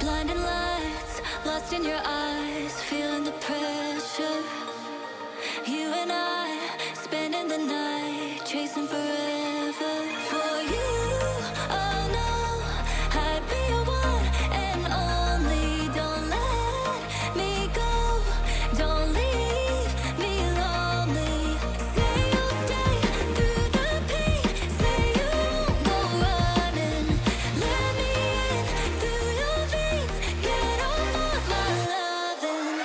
Blinding lights, lost in your eyes, feeling the pressure. You and I, spending the night, chasing forever. For you, oh no, I'd be your one and only. Don't let me go, don't leave me lonely. Say you'll stay through the pain, say you won't go running. Let me in through your veins, get off of my loving.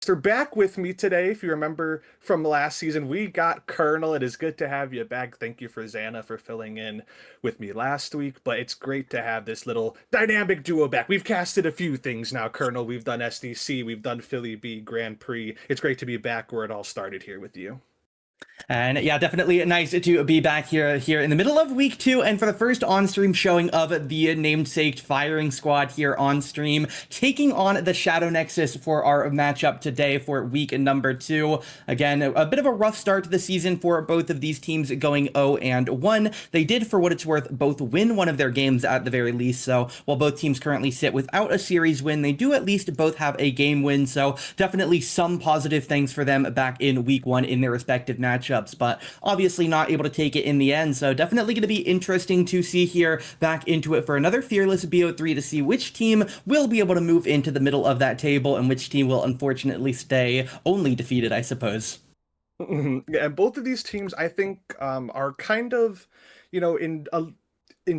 Master. Back with me today. If you remember from last season, we got Colonel. It is good to have you back. Thank you for Xana for filling in with me last week, but it's great to have this little dynamic duo back. We've casted a few things now, Colonel. We've done SDC, we've done FillyB Grand Prix. It's great to be back where it all started here with you. And yeah, definitely nice to be back here in the middle of week 2, and for the first on-stream showing of the namesake firing squad here on stream, taking on the Shadow Nexus for our matchup today for week number 2. Again, a bit of a rough start to the season for both of these teams, going 0-1. They did, for what it's worth, both win one of their games at the very least. So while both teams currently sit without a series win, they do at least both have a game win. So definitely some positive things for them back in week 1 in their respective matchups, but obviously not able to take it in the end. So definitely going to be interesting to see here back into it for another Fearless BO3 to see which team will be able to move into the middle of that table and which team will unfortunately stay only defeated, I suppose. Yeah, and both of these teams, I think, are kind of, you know, in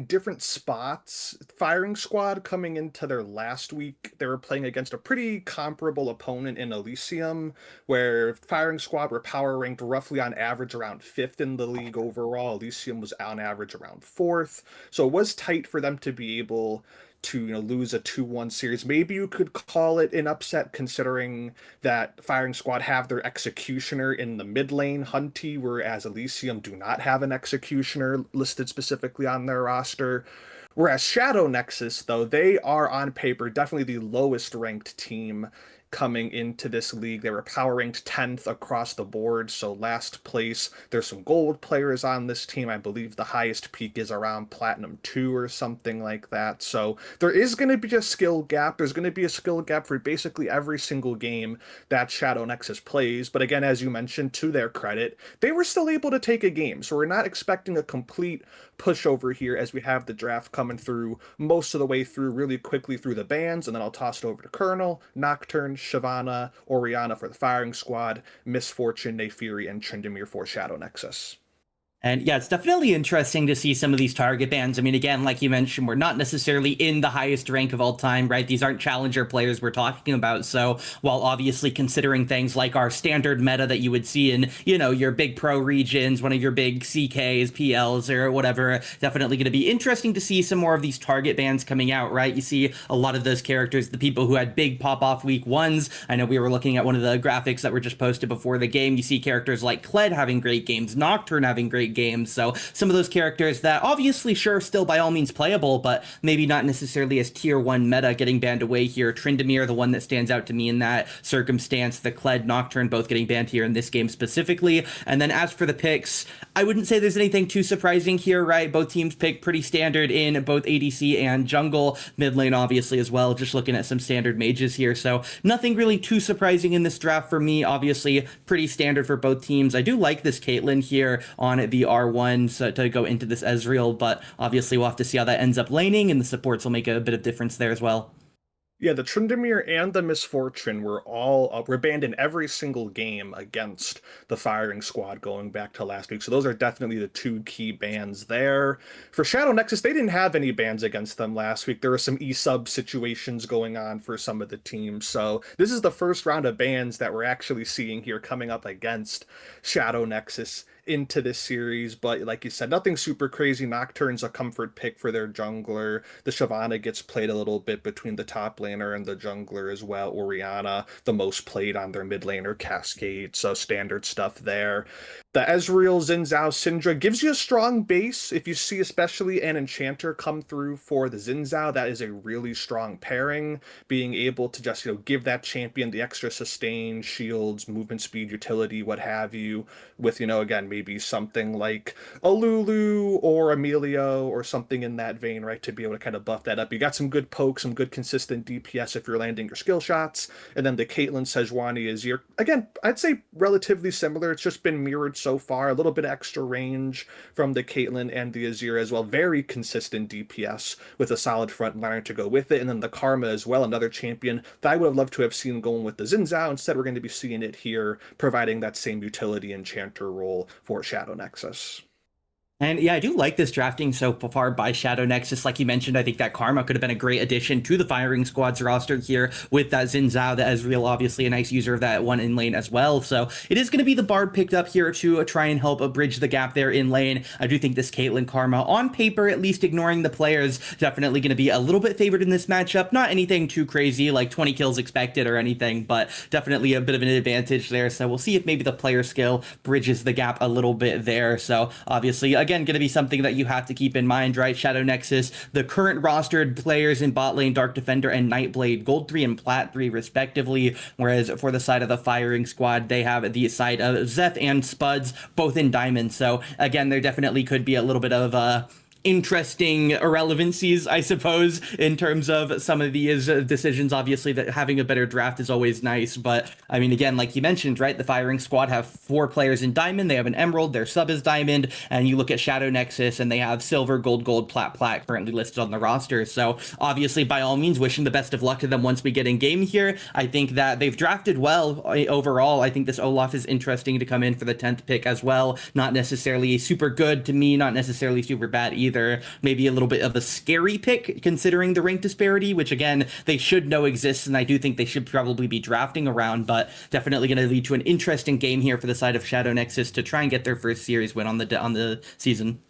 different spots. Firing Squad coming into their last week, they were playing against a pretty comparable opponent in Elysium, where Firing Squad were power ranked roughly on average around 5th in the league overall. Elysium was on average around 4th. So it was tight for them to be able to, lose a 2-1 series. Maybe you could call it an upset considering that Firing Squad have their executioner in the mid lane, Hunty, whereas Elysium do not have an executioner listed specifically on their roster. Whereas Shadow Nexus, though, they are on paper definitely the lowest ranked team coming into this league. They were power ranked 10th across the board, so last place. There's some gold players on this team. I believe the highest peak is around Platinum 2 or something like that. So there is going to be a skill gap. There's going to be a skill gap for basically every single game that Shadow Nexus plays. But again, as you mentioned, to their credit, they were still able to take a game. So we're not expecting a complete pushover here as we have the draft coming through most of the way through really quickly through the bans, and then I'll toss it over to Colonel, Nocturne, Shyvana, Orianna for the Firing Squad, Misfortune, Nefiri, and Tryndamere for Shadow Nexus. And yeah, it's definitely interesting to see some of these target bans. I mean, again, like you mentioned, we're not necessarily in the highest rank of all time, right? These aren't challenger players we're talking about. So while obviously considering things like our standard meta that you would see in, your big pro regions, one of your big CKs, PLs, or whatever, definitely going to be interesting to see some more of these target bans coming out, right? You see a lot of those characters, the people who had big pop-off week 1s. I know we were looking at one of the graphics that were just posted before the game. You see characters like Kled having great games, Nocturne having great games. So some of those characters that obviously, sure, still by all means playable, but maybe not necessarily as tier 1 meta getting banned away here. Tryndamere, the one that stands out to me in that circumstance. The Kled, Nocturne both getting banned here in this game specifically. And then as for the picks, I wouldn't say there's anything too surprising here, right? Both teams pick pretty standard in both ADC and jungle. Mid lane obviously as well, just looking at some standard mages here. So nothing really too surprising in this draft for me. Obviously pretty standard for both teams. I do like this Caitlyn here on the R1 to go into this Ezreal, but obviously we'll have to see how that ends up laning, and the supports will make a bit of difference there as well. Yeah, the Tryndamere and the Misfortune were banned in every single game against the Firing Squad going back to last week. So those are definitely the two key bans there. For Shadow Nexus, they didn't have any bans against them last week. There were some E-sub situations going on for some of the teams. So this is the first round of bans that we're actually seeing here coming up against Shadow Nexus into this series. But like you said, nothing super crazy. Nocturne's a comfort pick for their jungler. The Shyvana gets played a little bit between the top laner and the jungler as well. Orianna, the most played on their mid laner Cascade, so standard stuff there. The Ezreal, Xin Zhao, Syndra gives you a strong base. If you see especially an Enchanter come through for the Xin Zhao, that is a really strong pairing. Being able to just, give that champion the extra sustain, shields, movement speed, utility, what have you, with, again, maybe something like a Lulu or Emilio or something in that vein, right, to be able to kind of buff that up. You got some good poke, some good consistent DPS if you're landing your skill shots. And then the Caitlyn Sejuani is again, I'd say relatively similar. It's just been mirrored so far. A little bit extra range from the Caitlyn and the Azir as well. Very consistent DPS with a solid frontliner to go with it. And then the Karma as well, another champion that I would have loved to have seen going with the Xin Zhao. Instead, we're going to be seeing it here, providing that same utility enchanter role for Shadow Nexus. And yeah, I do like this drafting so far by Shadow Nexus. Like you mentioned, I think that Karma could have been a great addition to the Firing Squad's roster here with that Xin Zhao, the Ezreal, obviously a nice user of that one in lane as well. So it is going to be the Bard picked up here to try and help bridge the gap there in lane. I do think this Caitlyn Karma, on paper, at least ignoring the players, definitely going to be a little bit favored in this matchup. Not anything too crazy, like 20 kills expected or anything, but definitely a bit of an advantage there. So we'll see if maybe the player skill bridges the gap a little bit there. So obviously, again, going to be something that you have to keep in mind, right? Shadow Nexus, the current rostered players in bot lane, Dark Defender and Nightblade, Gold 3 and Plat 3 respectively, whereas for the side of the Firing Squad, they have the side of Zeth and Spuds, both in Diamond. So again, there definitely could be a little bit of interesting irrelevancies, I suppose, in terms of some of these decisions. Obviously, that having a better draft is always nice, but I mean, again, like you mentioned, right, the Firing Squad have 4 players in Diamond. They have an Emerald, their sub is Diamond, and you look at Shadow Nexus and they have Silver, Gold, Gold, Plat, Plat currently listed on the roster. So obviously, by all means, wishing the best of luck to them once we get in game here. I think that they've drafted well overall. I think this Olaf is interesting to come in for the 10th pick as well. Not necessarily super good to me, not necessarily super bad either. Maybe a little bit of a scary pick considering the rank disparity, which again, they should know exists, and I do think they should probably be drafting around, but definitely going to lead to an interesting game here for the side of Shadow Nexus to try and get their first series win on the season.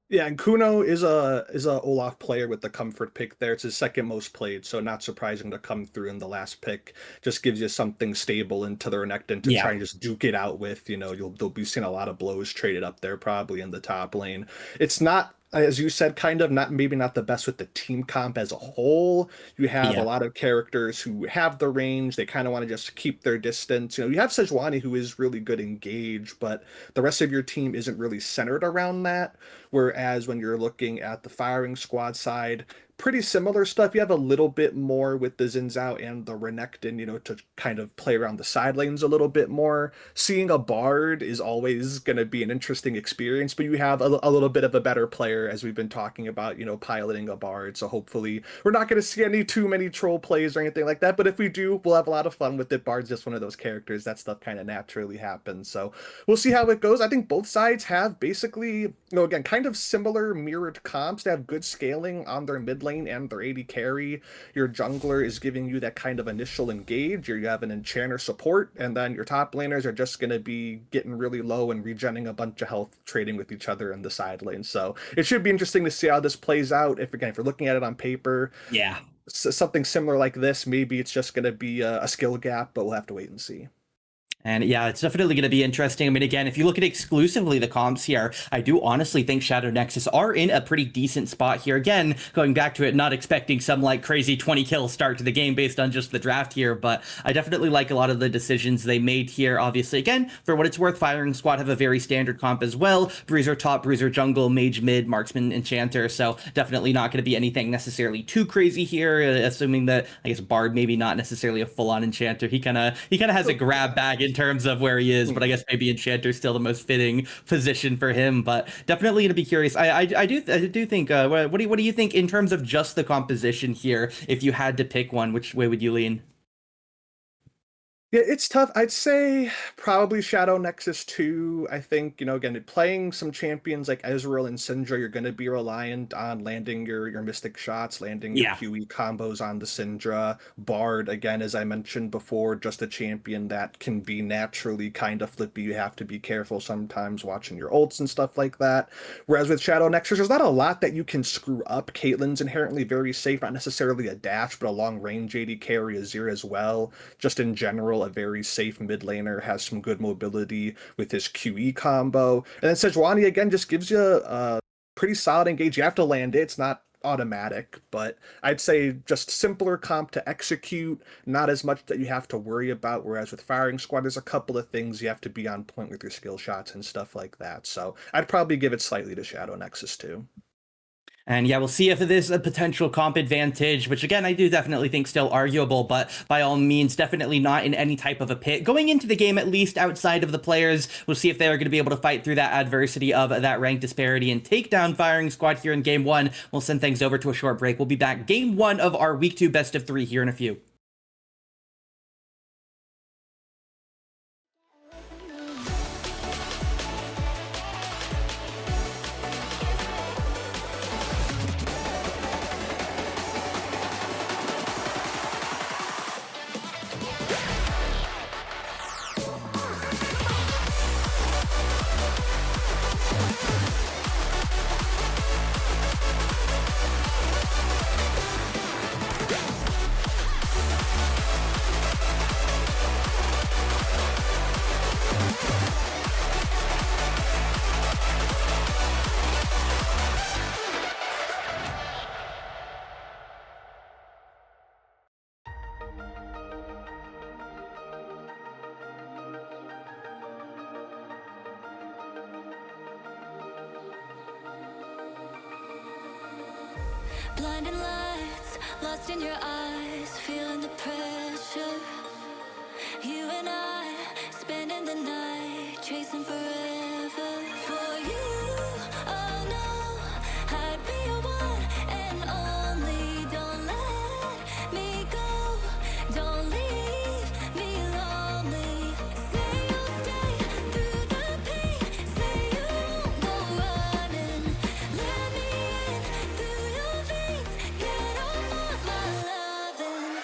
Yeah, and Kuno is a Olaf player with the comfort pick there. It's his second most played, so not surprising to come through in the last pick. Just gives you something stable into the Renekton to try and just duke it out with. You know, they'll be seeing a lot of blows traded up there probably in the top lane. It's not, as you said, kind of maybe not the best with the team comp as a whole. You have a lot of characters who have the range. They kind of want to just keep their distance. You know, you have Sejuani, who is really good engage, but the rest of your team isn't really centered around that. Whereas when you're looking at the Firing Squad side, pretty similar stuff. You have a little bit more with the Xin Zhao and the Renekton, you know, to kind of play around the side lanes a little bit more. Seeing a Bard is always going to be an interesting experience, but you have a little bit of a better player, as we've been talking about, you know, piloting a Bard. So hopefully we're not going to see too many troll plays or anything like that. But if we do, we'll have a lot of fun with it. Bard's just one of those characters. That stuff kind of naturally happens. So we'll see how it goes. I think both sides have basically, you know, again, kind of similar mirrored comps. They have good scaling on their mid lane and their AD carry. Your jungler is giving you that kind of initial engage. You have an enchanter support, and then your top laners are just going to be getting really low and regenning a bunch of health, trading with each other in the side lane. So it should be interesting to see how this plays out. If you're looking at it on paper, something similar like this, maybe it's just going to be a skill gap, but we'll have to wait and see. And yeah, it's definitely going to be interesting. I mean, again, if you look at exclusively the comps here, I do honestly think Shadow Nexus are in a pretty decent spot here. Again, going back to it, not expecting some like crazy 20 kill start to the game based on just the draft here, but I definitely like a lot of the decisions they made here. Obviously, again, for what it's worth, Firing Squad have a very standard comp as well. Bruiser top, Bruiser jungle, Mage mid, Marksman, Enchanter. So definitely not going to be anything necessarily too crazy here, assuming that, I guess, Bard maybe not necessarily a full-on Enchanter. He kind of has a grab bag in terms of where he is, but I guess maybe Enchanter is still the most fitting position for him. But definitely going to be curious. I do think. What do you think in terms of just the composition here? If you had to pick one, which way would you lean? Yeah, it's tough. I'd say probably Shadow Nexus 2. I think, you know, again, playing some champions like Ezreal and Syndra, you're going to be reliant on landing your mystic shots, landing your QE combos on the Syndra. Bard, again, as I mentioned before, just a champion that can be naturally kind of flippy. You have to be careful sometimes watching your ults and stuff like that. Whereas with Shadow Nexus, there's not a lot that you can screw up. Caitlyn's inherently very safe, not necessarily a dash, but a long range AD carry, Azir as well. Just in general, a very safe mid laner, has some good mobility with his QE combo. And then Sejuani, again, just gives you a pretty solid engage. You have to land it. It's not automatic, but I'd say just simpler comp to execute, not as much that you have to worry about, whereas with Firing Squad, there's a couple of things you have to be on point with your skill shots and stuff like that. So I'd probably give it slightly to Shadow Nexus too. And yeah, we'll see if it is a potential comp advantage, which again, I do definitely think still arguable, but by all means, definitely not in any type of a pit. Going into the game, at least outside of the players, we'll see if they're going to be able to fight through that adversity of that rank disparity and take down Firing Squad here in Game 1. We'll send things over to a short break. We'll be back Game 1 of our Week 2 Best of 3 here in a few. Blinding lights, lost in your eyes, feeling the pressure. You and I, spending the night, chasing forever. For you, oh no, I'd be your one and only. Don't let me go, don't leave me lonely. Say you'll stay through the pain, say you won't go running. Let me in through your veins, get off on my loving.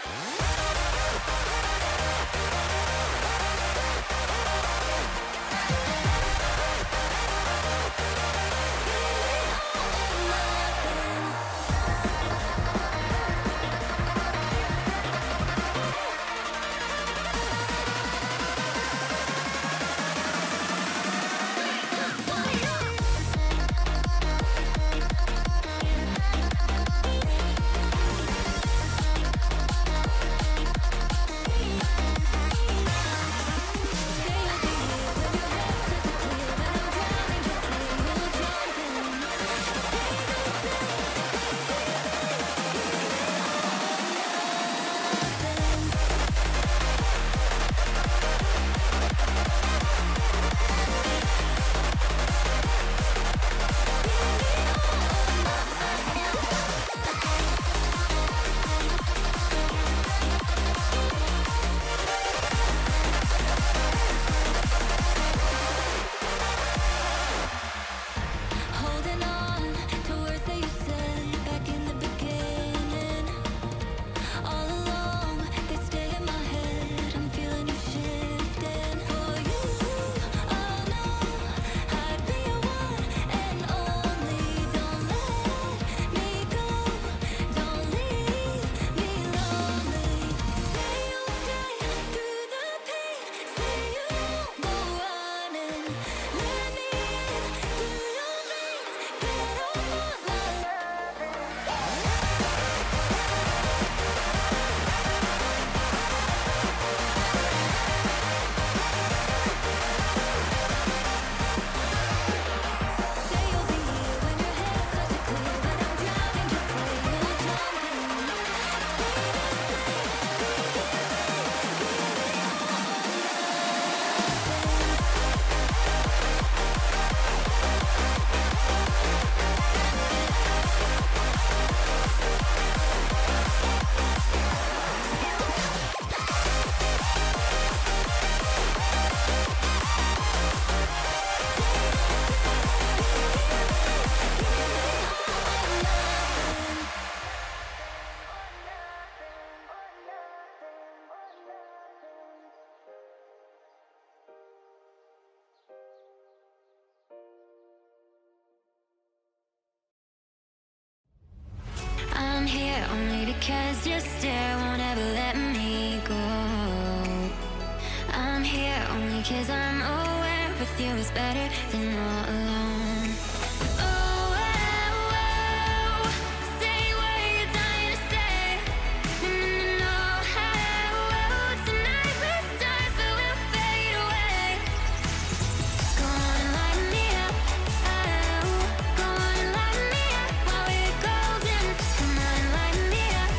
Holding on to words that you said back in the beginning. All along, they stay in my head. I'm feeling you shifting. For you, oh no, I'd be your one and only. Don't let me go, don't leave me lonely. Say you'll stay through the pain, say you won't go running. Let me in through your veins, get off on my Say you'll be here when your head starts to clear. When I'm drowning, just say you'll jump I'm here only because your stare won't ever let me go. I'm here only cause I'm aware with you is better than all alone. Oh, oh, oh, say what you're dying to say. No, no, no, no. Oh, oh, tonight we're stars but we'll fade away. Go on and light me up. Oh, go on and light me up while we're golden. Come on and light me up.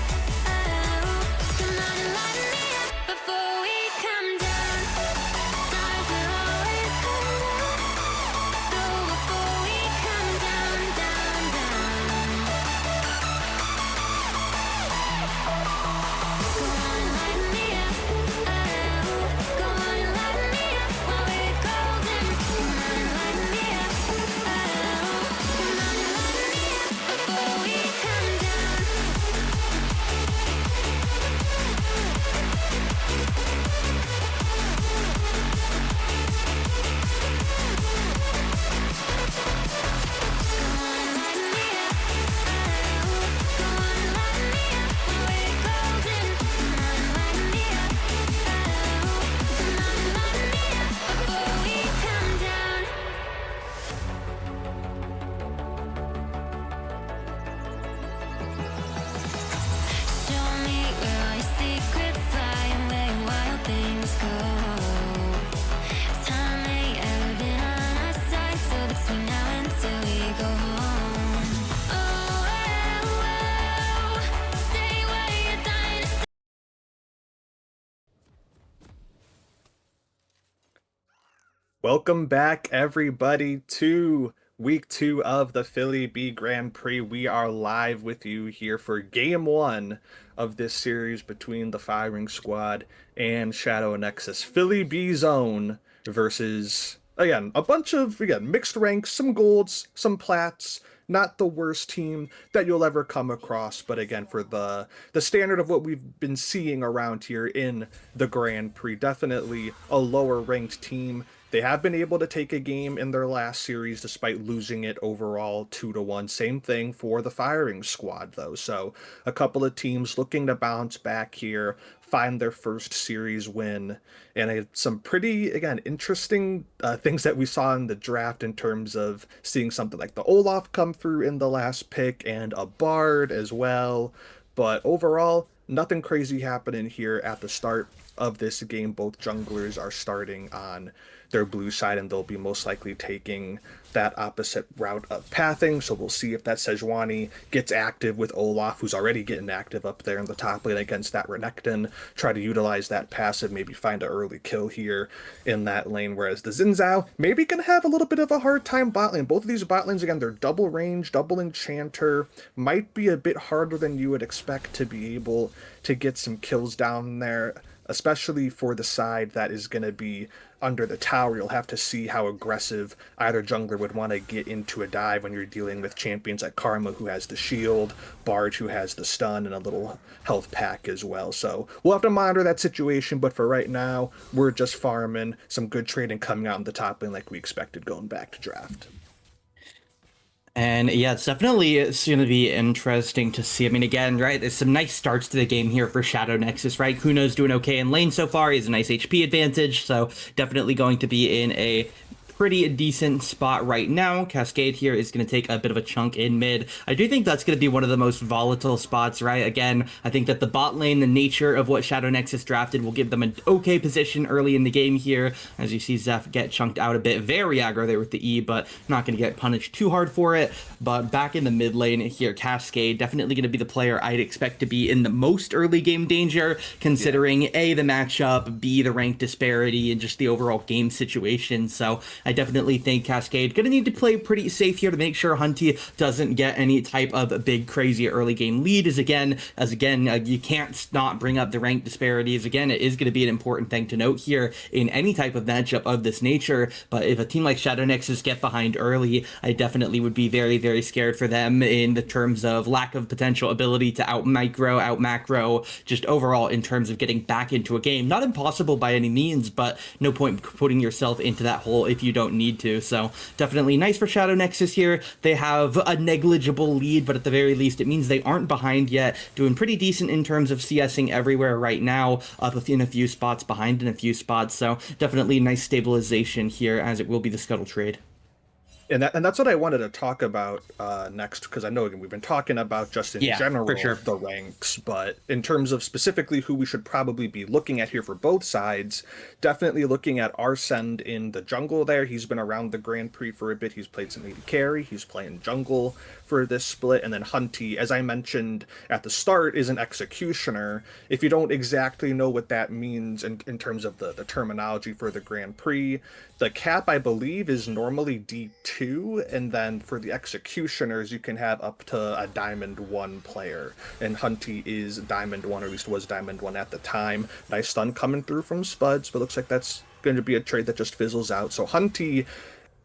Oh, come on and light me up before we come down. Stars will always come down. So Welcome back, everybody, to week 2 of the FillyB Grand Prix. We are live with you here for game 1 of this series between the Firing Squad and Shadow Nexus. FillyB Zone versus, again, a bunch of, mixed ranks, some golds, some plats. Not the worst team that you'll ever come across, but again, for the standard of what we've been seeing around here in the Grand Prix, definitely a lower ranked team. They have been able to take a game in their last series despite losing it overall 2-1. Same thing for the Firing Squad, though. So a couple of teams looking to bounce back here, find their first series win, and some pretty, again, interesting things that we saw in the draft in terms of seeing something like the Olaf come through in the last pick and a Bard as well. But overall, nothing crazy happening here at the start of this game. Both junglers are starting on their blue side, and they'll be most likely taking that opposite route of pathing. So we'll see if that Sejuani gets active with Olaf, who's already getting active up there in the top lane against that Renekton. Try to utilize that passive, maybe find an early kill here in that lane. Whereas the Xin Zhao maybe can have a little bit of a hard time bot lane. Both of these bot lanes, again, they're double range, double enchanter. Might be a bit harder than you would expect to be able to get some kills down there, especially for the side that is going to be under the tower. You'll have to see how aggressive either jungler would want to get into a dive when you're dealing with champions like Karma, who has the shield, Bard, who has the stun, and a little health pack as well. So we'll have to monitor that situation, but for right now, we're just farming. Some good trading coming out in the top lane like we expected going back to draft. And yeah, it's definitely going to be interesting to see. I mean, again, right, there's some nice starts to the game here for Shadow Nexus, right? Kuno's doing okay in lane so far. He has a nice HP advantage, so definitely going to be in a pretty decent spot right now. Cascade here is going to take a bit of a chunk in mid. I do think that's going to be one of the most volatile spots, right? Again, I think that the bot lane, the nature of what Shadow Nexus drafted, will give them an okay position early in the game here. As you see Zeph get chunked out a bit. Very aggro there with the E, but not going to get punished too hard for it. But back in the mid lane here, Cascade, definitely going to be the player I'd expect to be in the most early game danger, considering A, the matchup, B, the rank disparity, and just the overall game situation. So I definitely think Cascade going to need to play pretty safe here to make sure Hunty doesn't get any type of big crazy early game lead. As again, you can't not bring up the rank disparities. Again, it is going to be an important thing to note here in any type of matchup of this nature. But if a team like Shadow Nexus get behind early, I definitely would be very, very scared for them in the terms of lack of potential ability to out micro, out macro, just overall in terms of getting back into a game. Not impossible by any means, but no point putting yourself into that hole if you don't need to. So definitely nice for Shadow Nexus here. They have a negligible lead, but at the very least it means they aren't behind yet. Doing pretty decent in terms of CSing everywhere right now, up in a few spots, behind in a few spots. So definitely nice stabilization here, as it will be the scuttle trade. And that's what I wanted to talk about next, because I know, again, we've been talking about just in general for sure, the ranks, but in terms of specifically who we should probably be looking at here for both sides, definitely looking at Arsend in the jungle there. He's been around the Grand Prix for a bit. He's played some AD carry. He's playing jungle for this split. And then Hunty, as I mentioned at the start, is an executioner. If you don't exactly know what that means in terms of the terminology for the Grand Prix, the cap, I believe, is normally D2, and then for the executioners, you can have up to a Diamond 1 player, and Hunty is Diamond 1, or at least was Diamond 1 at the time. Nice stun coming through from Spuds, but looks like that's going to be a trade that just fizzles out. So Hunty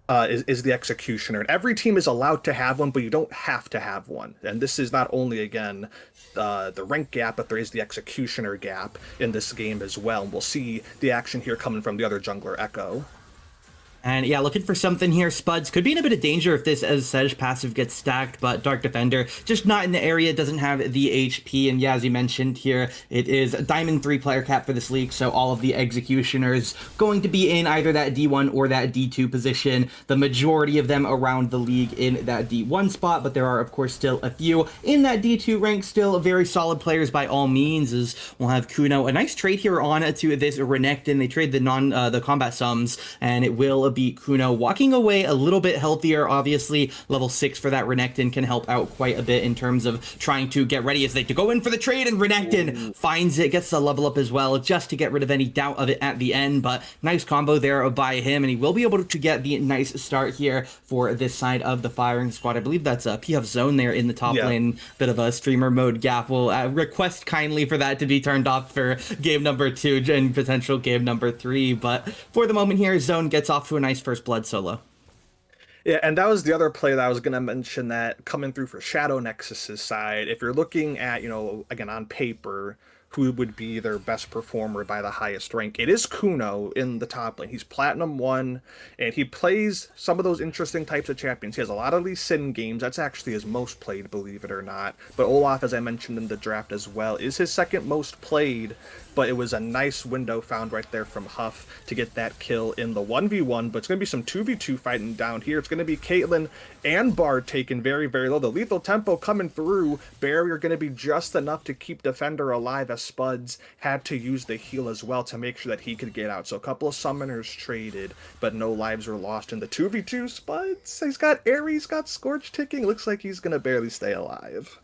is the executioner, and every team is allowed to have one, but you don't have to have one. And this is not only, again, the rank gap, but there is the executioner gap in this game as well. And we'll see the action here coming from the other jungler, Echo. And yeah, looking for something here. Spuds could be in a bit of danger if this as Sej passive gets stacked, but Dark Defender just not in the area, doesn't have the HP. And yeah, as you mentioned here, it is a Diamond 3 player cap for this league, so all of the executioners going to be in either that D1 or that D2 position. The majority of them around the league in that D1 spot, but there are, of course, still a few in that D2 rank, still very solid players by all means, as we'll have Kuno. A nice trade here on to this Renekton. They trade the combat sums, and it will beat Kuno, walking away a little bit healthier. Obviously, level 6 for that Renekton can help out quite a bit in terms of trying to get ready as they to go in for the trade, and Renekton finds it, gets the level up as well, just to get rid of any doubt of it at the end. But nice combo there by him, and he will be able to get the nice start here for this side of the firing squad. I believe that's a PF zone there in the top lane. Bit of a streamer mode gap. We'll request kindly for that to be turned off for game number 2 and potential game number 3. But for the moment here, Zone gets off to a nice first blood solo. Yeah, and that was the other play that I was going to mention, that coming through for Shadow Nexus's side, if you're looking at, you know, again, on paper, who would be their best performer by the highest rank, it is Kuno in the top lane. He's Platinum 1, and he plays some of those interesting types of champions. He has a lot of Lee Sin games. That's actually his most played, believe it or not. But Olaf, as I mentioned in the draft as well, is his second most played. But it was a nice window found right there from Huff to get that kill in the 1v1. But it's going to be some 2v2 fighting down here. It's going to be Caitlyn and Bard taken very, very low. The lethal tempo coming through. Barrier going to be just enough to keep Defender alive, as Spuds had to use the heal as well to make sure that he could get out. So a couple of summoners traded, but no lives were lost in the 2v2. Spuds, he's got Ares, got Scorch ticking. Looks like he's going to barely stay alive.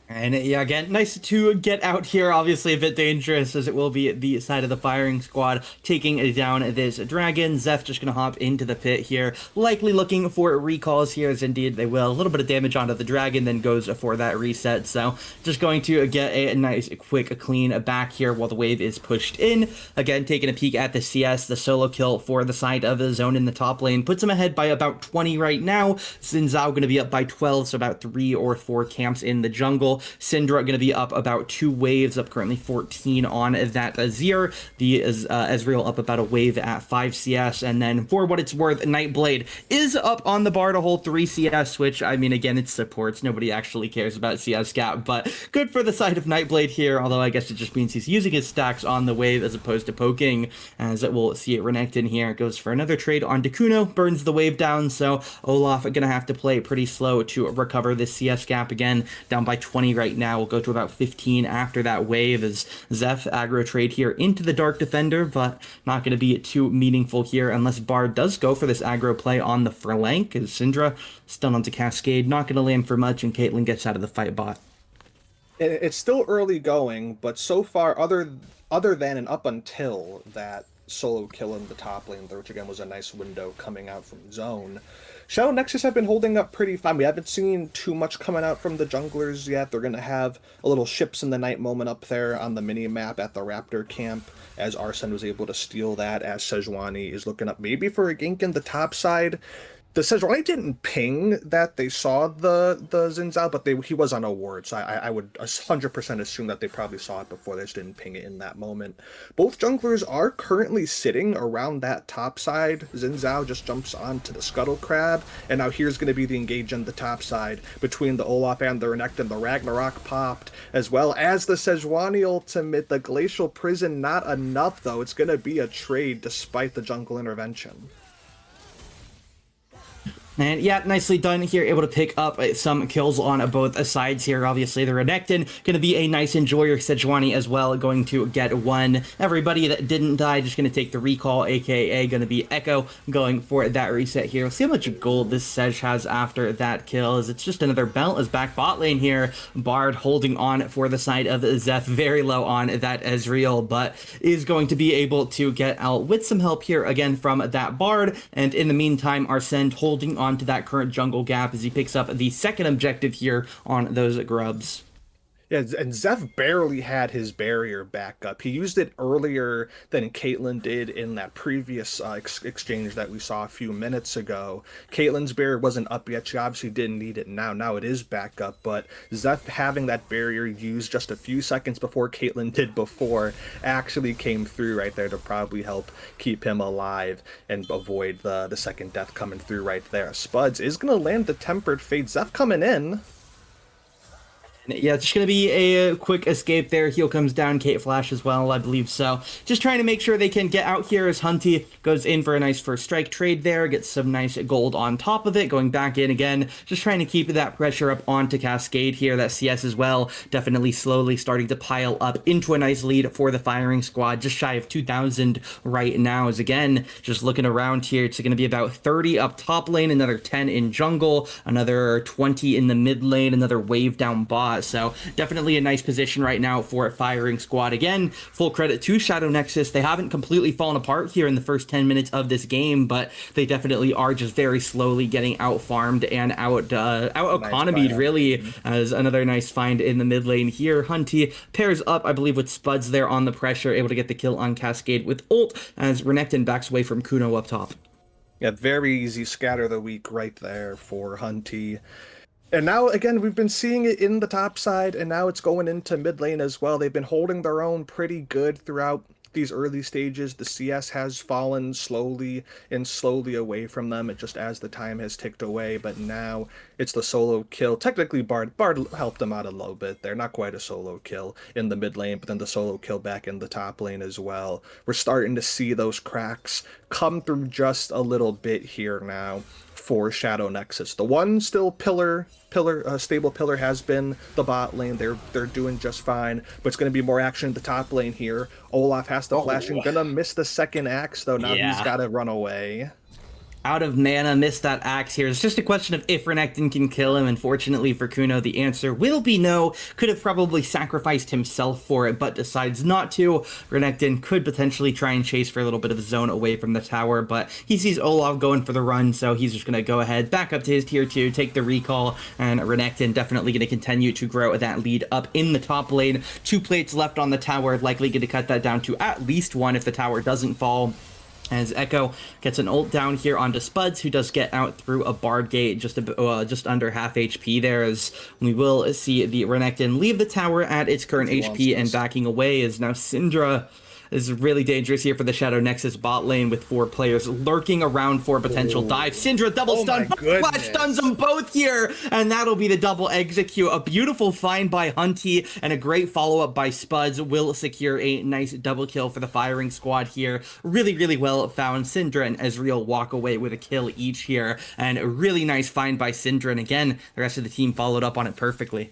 And yeah, again, nice to get out here. Obviously a bit dangerous, as it will be the side of the firing squad taking down this dragon. Zeph just going to hop into the pit here, likely looking for recalls here, as indeed they will. A little bit of damage onto the dragon, then goes for that reset. So just going to get a nice, quick, clean back here while the wave is pushed in. Again, taking a peek at the CS, the solo kill for the side of the Zone in the top lane. Puts him ahead by about 20 right now. Xin Zhao going to be up by 12, so about 3 or 4 camps in the jungle. Syndra going to be up about 2 waves, up currently 14 on that Azir. The Ezreal up about a wave at 5 CS, and then for what it's worth, Nightblade is up on the bar to hold 3 CS, which, I mean, again, it's supports. Nobody actually cares about CS gap, but good for the side of Nightblade here, although I guess it just means he's using his stacks on the wave as opposed to poking, as it will see it Renekton here. Goes for another trade on Kuno, burns the wave down, so Olaf going to have to play pretty slow to recover this CS gap again, down by 20 right now. We'll go to about 15 after that wave, as Zeph aggro trade here into the Dark Defender, but not going to be too meaningful here unless Bard does go for this aggro play on the flank, as Syndra stun onto Cascade, not going to land for much, and Caitlyn gets out of the fight bot. It's still early going, but so far, other than and up until that solo kill in the top lane, which again was a nice window coming out from Zone, Shadow Nexus have been holding up pretty fine. We haven't seen too much coming out from the junglers yet. They're going to have a little ships in the night moment up there on the mini-map at the Raptor camp, as Arsene was able to steal that, as Sejuani is looking up maybe for a gank in the top side. The Sejuani didn't ping that they saw the Xin Zhao, but he was on a ward, so I would 100% assume that they probably saw it before. They just didn't ping it in that moment. Both junglers are currently sitting around that top side. Xin Zhao just jumps onto the Scuttle Crab, and now here's going to be the engage on the top side between the Olaf and the Renekton. The Ragnarok popped, as well as the Sejuani ultimate. The Glacial Prison, not enough, though. It's going to be a trade despite the jungle intervention. And yeah, nicely done here, able to pick up some kills on both sides here. Obviously, the Renekton going to be a nice enjoyer. Sejuani as well going to get one. Everybody that didn't die just going to take the recall, aka going to be Echo going for that reset here. We'll see how much gold this Sej has after that kill, as it's just another belt as back bot lane here. Bard holding on for the side of Zeph, very low on that Ezreal, but is going to be able to get out with some help here again from that Bard. And in the meantime, Arsene holding onto that current jungle gap as he picks up the second objective here on those grubs. Yeah, and Zeph barely had his barrier back up. He used it earlier than Caitlyn did in that previous exchange that we saw a few minutes ago. Caitlyn's barrier wasn't up yet. She obviously didn't need it now. Now it is back up, but Zeph having that barrier used just a few seconds before Caitlyn did before actually came through right there to probably help keep him alive and avoid the second death coming through right there. Spuds is going to land the Tempered Fate. Zeph coming in. Yeah, it's just going to be a quick escape there. Heal comes down, Kate Flash as well, I believe so. Just trying to make sure they can get out here as Hunty goes in for a nice first strike trade there, gets some nice gold on top of it, going back in again. Just trying to keep that pressure up onto Cascade here. That CS as well, definitely slowly starting to pile up into a nice lead for the firing squad, just shy of 2,000 right now. As again, just looking around here, it's going to be about 30 up top lane, another 10 in jungle, another 20 in the mid lane, another wave down bot. So definitely a nice position right now for firing squad. Again, full credit to Shadow Nexus. They haven't completely fallen apart here in the first 10 minutes of this game, but they definitely are just very slowly getting out farmed and out economied, nice really, as another nice find in the mid lane here. Hunty pairs up, I believe, with Spuds there on the pressure, able to get the kill on Cascade with ult as Renekton backs away from Kuno up top. Yeah, very easy scatter the week right there for Hunty. And now, again, we've been seeing it in the top side, and now it's going into mid lane as well. They've been holding their own pretty good throughout these early stages. The CS has fallen slowly away from them, just as the time has ticked away, but now it's the solo kill. Technically, Bard helped them out a little bit. They're not quite a solo kill in the mid lane, but then the solo kill back in the top lane as well. We're starting to see those cracks come through just a little bit here now for Shadow Nexus. The one still stable pillar has been the bot lane. They're doing just fine, but it's going to be more action in the top lane here. Olaf has to flash and gonna miss the second axe though. Now he's got to run away. Out of mana, missed that axe here. It's just a question of if Renekton can kill him. Unfortunately for Kuno, the answer will be no. Could have probably sacrificed himself for it, but decides not to. Renekton could potentially try and chase for a little bit of the zone away from the tower, but he sees Olaf going for the run, so he's just going to go ahead, back up to his tier 2, take the recall, and Renekton definitely going to continue to grow that lead up in the top lane. 2 plates left on the tower, likely going to cut that down to at least 1 if the tower doesn't fall. As Echo gets an ult down here onto Spuds, who does get out through a Bard gate, just under half HP there, as we will see the Renekton leave the tower at its current HP, and backing away is now Syndra. This is really dangerous here for the Shadow Nexus bot lane with 4 players lurking around for a potential dive. Syndra double stun, flash stuns them both here, and that'll be the double execute. A beautiful find by Hunty and a great follow-up by Spuds will secure a nice double kill for the firing squad here. Really, really well found. Syndra and Ezreal walk away with a kill each here, and a really nice find by Syndra, and again, the rest of the team followed up on it perfectly.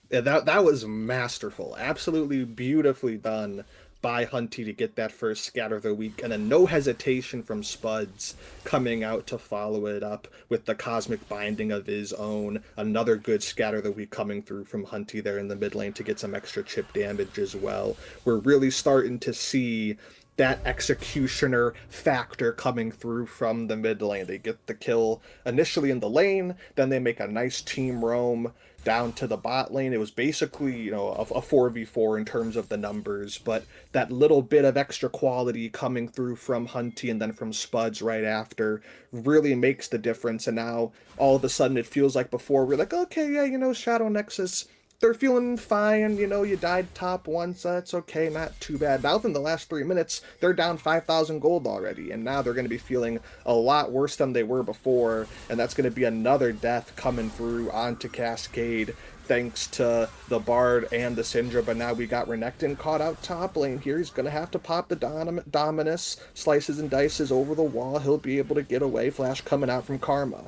Yeah, that was masterful. Absolutely beautifully done by Hunty to get that first scatter of the week, and then no hesitation from Spuds coming out to follow it up with the cosmic binding of his own. Another good scatter of the week coming through from Hunty there in the mid lane to get some extra chip damage as well. We're really starting to see that executioner factor coming through from the mid lane. They get the kill initially in the lane, then they make a nice team roam down to the bot lane. It was basically, a 4v4 in terms of the numbers, but that little bit of extra quality coming through from Hunty and then from Spuds right after really makes the difference. And now all of a sudden it feels like before we're like, okay, yeah, Shadow Nexus, they're feeling fine, you died top once, that's okay, not too bad. Now from the last 3 minutes, they're down 5,000 gold already, and now they're going to be feeling a lot worse than they were before, and that's going to be another death coming through onto Cascade, thanks to the Bard and the Syndra. But now we got Renekton caught out top lane here. He's going to have to pop the Dominus, slices and dices over the wall. He'll be able to get away. Flash coming out from Karma.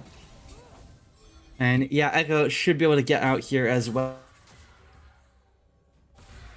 And yeah, Echo should be able to get out here as well.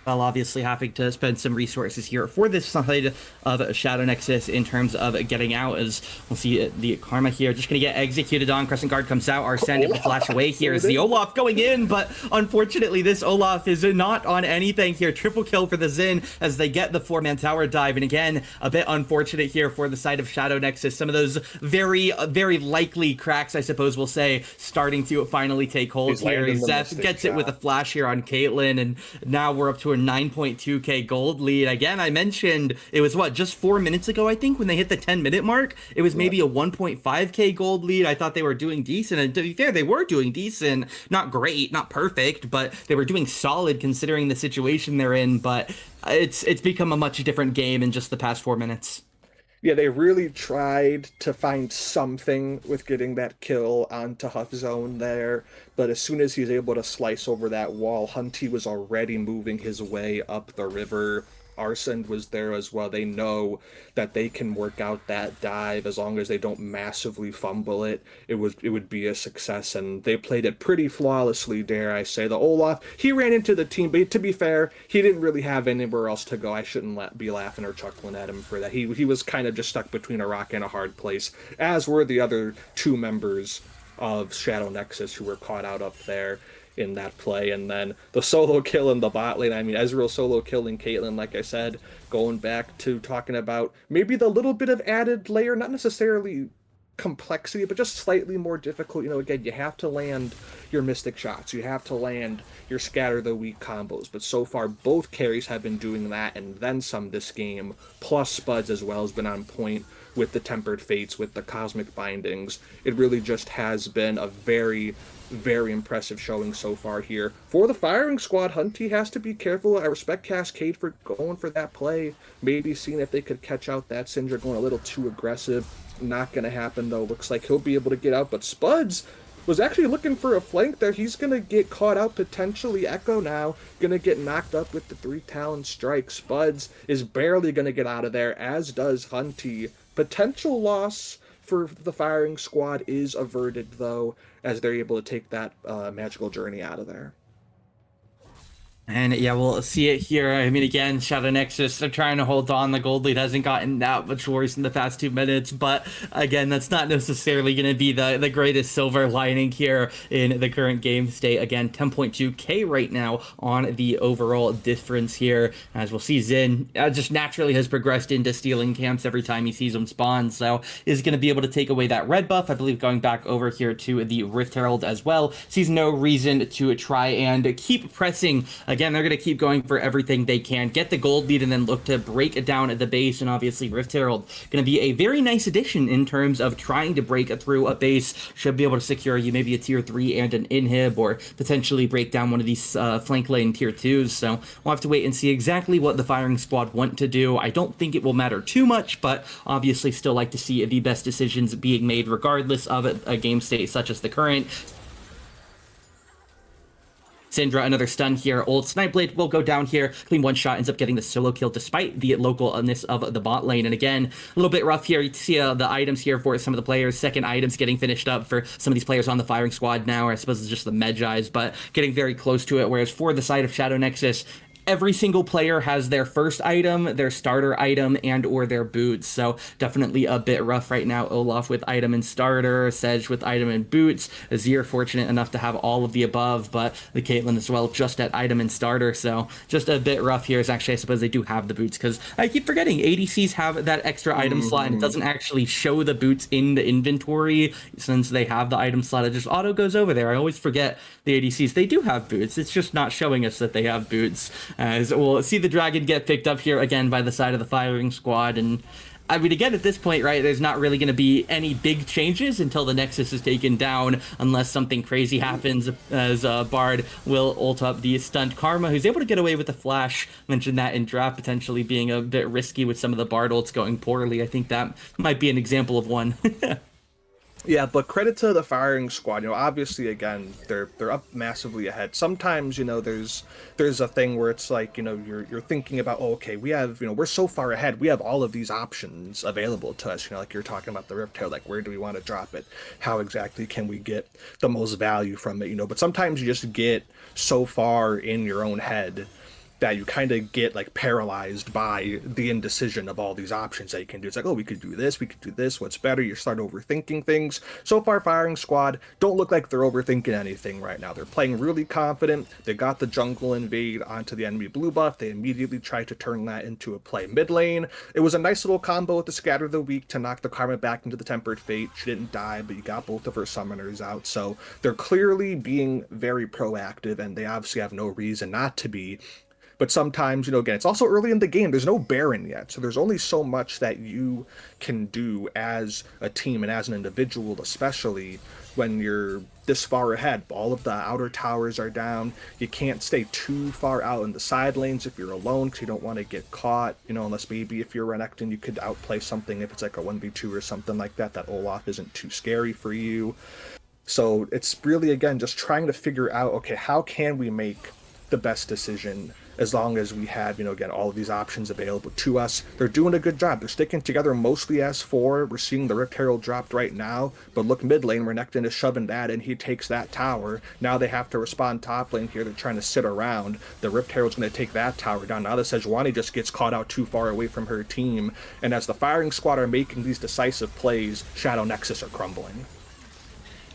While obviously having to spend some resources here for this side of Shadow Nexus in terms of getting out, as we'll see the Karma here just going to get executed on. Crescent Guard comes out, Arsene able to flash away here as the Olaf going in, but unfortunately this Olaf is not on anything here. Triple kill for the Xin as they get the 4-man tower dive, and again, a bit unfortunate here for the side of Shadow Nexus. Some of those very, very likely cracks, I suppose we'll say, starting to finally take hold here. Zeph gets it with a flash here on Caitlyn, and now we're up to a 9.2k gold lead. Again, I mentioned it was just 4 minutes ago, I think, when they hit the 10-minute mark. It was maybe a 1.5k gold lead. I thought they were doing decent, and to be fair, they were doing decent. Not great, not perfect, but they were doing solid considering the situation they're in. But it's become a much different game in just the past 4 minutes. Yeah, they really tried to find something with getting that kill onto Huff Zone there, but as soon as he's able to slice over that wall, Hunty was already moving his way up the river. Arsend was there as well. They know that they can work out that dive as long as they don't massively fumble it. It would be a success, and they played it pretty flawlessly, dare I say. The Olaf, he ran into the team, but to be fair, he didn't really have anywhere else to go. I shouldn't be laughing or chuckling at him for that. He was kind of just stuck between a rock and a hard place, as were the other two members of Shadow Nexus who were caught out up there in that play. And then the solo kill in the bot lane. I mean, Ezreal solo killing Caitlyn, like I said, going back to talking about maybe the little bit of added layer, not necessarily complexity, but just slightly more difficult. You know, again, you have to land your mystic shots, you have to land your scatter the weak combos, but so far both carries have been doing that and then some this game, plus Spuds as well has been on point with the tempered fates, with the cosmic bindings. It really just has been a very, very impressive showing so far here. For the firing squad, Hunty has to be careful. I respect Cascade for going for that play, maybe seeing if they could catch out that Syndra going a little too aggressive. Not going to happen, though. Looks like he'll be able to get out, but Spuds was actually looking for a flank there. He's going to get caught out, potentially. Echo now going to get knocked up with the 3 Talon strike. Spuds is barely going to get out of there, as does Hunty. Potential loss for the firing squad is averted, though, as they're able to take that magical journey out of there. And yeah, we'll see it here. I mean, again, Shadow Nexus, they're trying to hold on. The gold lead hasn't gotten that much worse in the past 2 minutes. But again, that's not necessarily going to be the greatest silver lining here in the current game state. Again, 10.2k right now on the overall difference here. As we'll see, Xin just naturally has progressed into stealing camps every time he sees them spawn. So is going to be able to take away that red buff. I believe going back over here to the Rift Herald as well. Sees no reason to try and keep pressing. Again, they're going to keep going for everything they can, get the gold lead, and then look to break it down at the base. And obviously, Rift Herald going to be a very nice addition in terms of trying to break through a base. Should be able to secure you maybe a tier 3 and an inhib, or potentially break down one of these flank lane tier 2s. So we'll have to wait and see exactly what the firing squad want to do. I don't think it will matter too much, but obviously still like to see the best decisions being made regardless of a game state such as the current. Syndra, another stun here. Old Snipe Blade will go down here. Clean one shot, ends up getting the solo kill despite the localness of the bot lane. And again, a little bit rough here. You see the items here for some of the players. Second items getting finished up for some of these players on the firing squad now, or I suppose it's just the Medjais, but getting very close to it. Whereas for the side of Shadow Nexus, every single player has their first item, their starter item, and or their boots. So definitely a bit rough right now. Olaf with item and starter, Sedge with item and boots. Azir fortunate enough to have all of the above, but the Caitlyn as well just at item and starter. So just a bit rough here. Is actually, I suppose they do have the boots, because I keep forgetting ADCs have that extra item slot, and it doesn't actually show the boots in the inventory since they have the item slot. It just auto goes over there. I always forget the ADCs. They do have boots. It's just not showing us that they have boots. As we'll see the dragon get picked up here again by the side of the firing squad. And I mean, again, at this point, right, there's not really going to be any big changes until the Nexus is taken down, unless something crazy happens, as Bard will ult up the stunned Karma, who's able to get away with the flash. Mentioned that in draft, potentially being a bit risky with some of the Bard ults going poorly. I think that might be an example of one. Yeah, but credit to the firing squad. You know, obviously, again, they're up massively ahead. Sometimes, you know, there's a thing where it's like, you know, you're thinking about, oh, okay, we have, you know, we're so far ahead. We have all of these options available to us. You know, like you're talking about the Rift Tail, like where do we want to drop it? How exactly can we get the most value from it? You know, but sometimes you just get so far in your own head that you kind of get like paralyzed by the indecision of all these options that you can do. It's like, oh, we could do this, what's better? You start overthinking things. So far, firing squad don't look like they're overthinking anything right now. They're playing really confident. They got the jungle invade onto the enemy blue buff. They immediately tried to turn that into a play mid lane. It was a nice little combo with the scatter of the week to knock the Karma back into the tempered fate. She didn't die, but you got both of her summoners out. So they're clearly being very proactive, and they obviously have no reason not to be. But sometimes, you know, again, it's also early in the game. There's no Baron yet. So there's only so much that you can do as a team and as an individual, especially, when you're this far ahead. All of the outer towers are down. You can't stay too far out in the side lanes if you're alone, because you don't want to get caught, you know, unless maybe if you're Renekton, you could outplay something if it's like a 1v2 or something like that, that Olaf isn't too scary for you. So it's really, again, just trying to figure out, okay, how can we make the best decision as long as we have, you know, again, all of these options available to us. They're doing a good job. They're sticking together mostly as 4. We're seeing the Rift Herald dropped right now, but look mid lane, Renekton is shoving that and he takes that tower. Now they have to respond top lane here. They're trying to sit around. The Rift Herald's going to take that tower down. Now the Sejuani just gets caught out too far away from her team, and as the firing squad are making these decisive plays, Shadow Nexus are crumbling.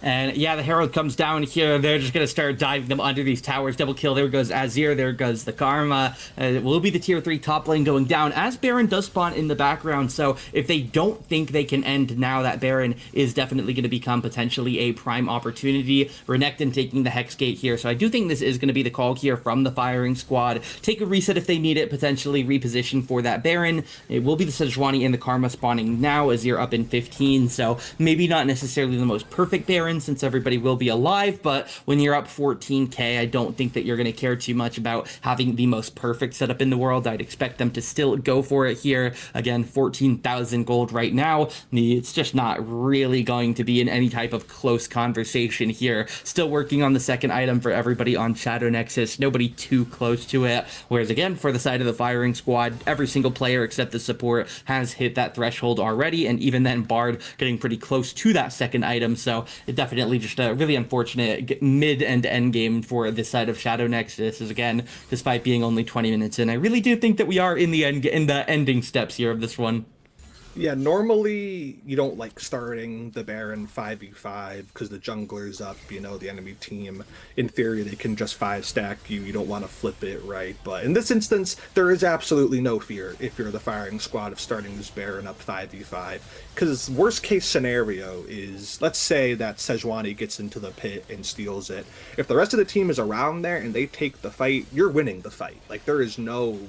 And yeah, the Herald comes down here. They're just going to start diving them under these towers. Double kill. There goes Azir. There goes the Karma. It will be the tier 3 top lane going down as Baron does spawn in the background. So if they don't think they can end now, that Baron is definitely going to become potentially a prime opportunity. Renekton taking the Hex Gate here. So I do think this is going to be the call here from the firing squad. Take a reset if they need it. Potentially reposition for that Baron. It will be the Sejuani and the Karma spawning now. Azir up in 15. So maybe not necessarily the most perfect Baron, since everybody will be alive, but when you're up 14k, I don't think that you're going to care too much about having the most perfect setup in the world. I'd expect them to still go for it here. Again, 14,000 gold right now. It's just not really going to be in any type of close conversation here. Still working on the second item for everybody on Shadow Nexus. Nobody too close to it. Whereas again, for the side of the firing squad, every single player except the support has hit that threshold already, and even then Bard getting pretty close to that second item. So it definitely just a really unfortunate mid and end game for this side of Shadow Nexus. Is again, despite being only 20 minutes in, I really do think that we are in the ending steps here of this one. Yeah, normally you don't like starting the Baron 5v5 because the jungler's up, you know, the enemy team. In theory, they can just 5-stack you. You don't want to flip it, right? But in this instance, there is absolutely no fear if you're the firing squad of starting this Baron up 5v5. Because worst case scenario is, let's say that Sejuani gets into the pit and steals it. If the rest of the team is around there and they take the fight, you're winning the fight. Like, there is no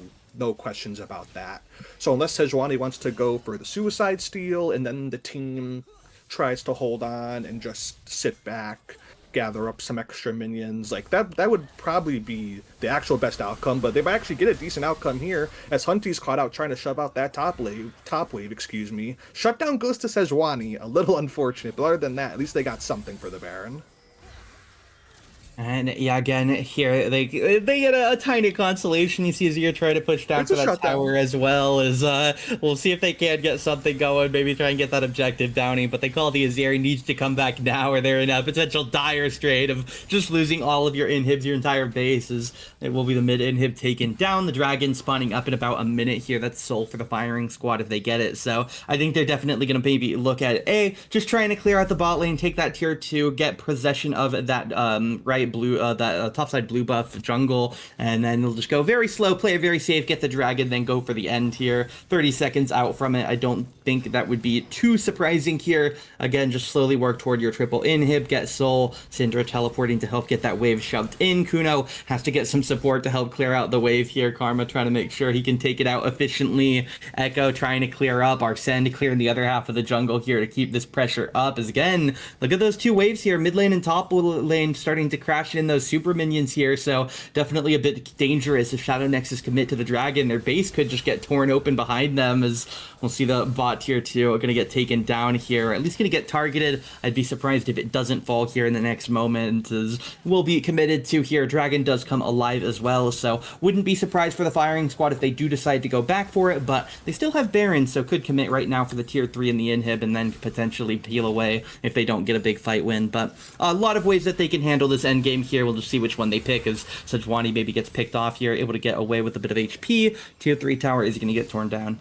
questions about that. So unless Sejuani wants to go for the suicide steal and then the team tries to hold on and just sit back, gather up some extra minions, like that would probably be the actual best outcome. But they might actually get a decent outcome here as Hunty's caught out trying to shove out that top wave, excuse me. Shutdown goes to Sejuani, a little unfortunate, but other than that, at least they got something for the Baron. And yeah, again, here they get a tiny consolation. You see Azir try to push down for that tower as well. As we'll see if they can get something going, maybe try and get that objective downing. But they call the Azir needs to come back now, or they're in a potential dire strait of just losing all of your inhibs, your entire base. As it will be the mid inhib taken down. The dragon spawning up in about a minute here. That's soul for the firing squad if they get it. So I think they're definitely going to maybe look at just trying to clear out the bot lane, take that tier 2, get possession of that right blue that topside blue buff jungle, and then they'll just go very slow, play it very safe, get the dragon, then go for the end here. 30 seconds out from it. I don't think that would be too surprising here. Again, just slowly work toward your triple inhib, get soul, Syndra teleporting to help get that wave shoved in. Kuno has to get some support to help clear out the wave here. Karma trying to make sure he can take it out efficiently. Echo trying to clear up. Arsene clearing the other half of the jungle here to keep this pressure up. As again, look at those two waves here, mid lane and top lane starting to crash in those super minions here, so definitely a bit dangerous if Shadow Nexus commit to the dragon. Their base could just get torn open behind them, as we'll see the bot tier 2 are going to get taken down here, or at least going to get targeted. I'd be surprised if it doesn't fall here in the next moment, as we'll be committed to here. Dragon does come alive as well, so wouldn't be surprised for the firing squad if they do decide to go back for it, but they still have Baron, so could commit right now for the tier 3 and the inhib, and then potentially peel away if they don't get a big fight win. But a lot of ways that they can handle this end game here. We'll just see which one they pick, as Sejuani maybe gets picked off here, able to get away with a bit of HP. Tier 3 tower is going to get torn down.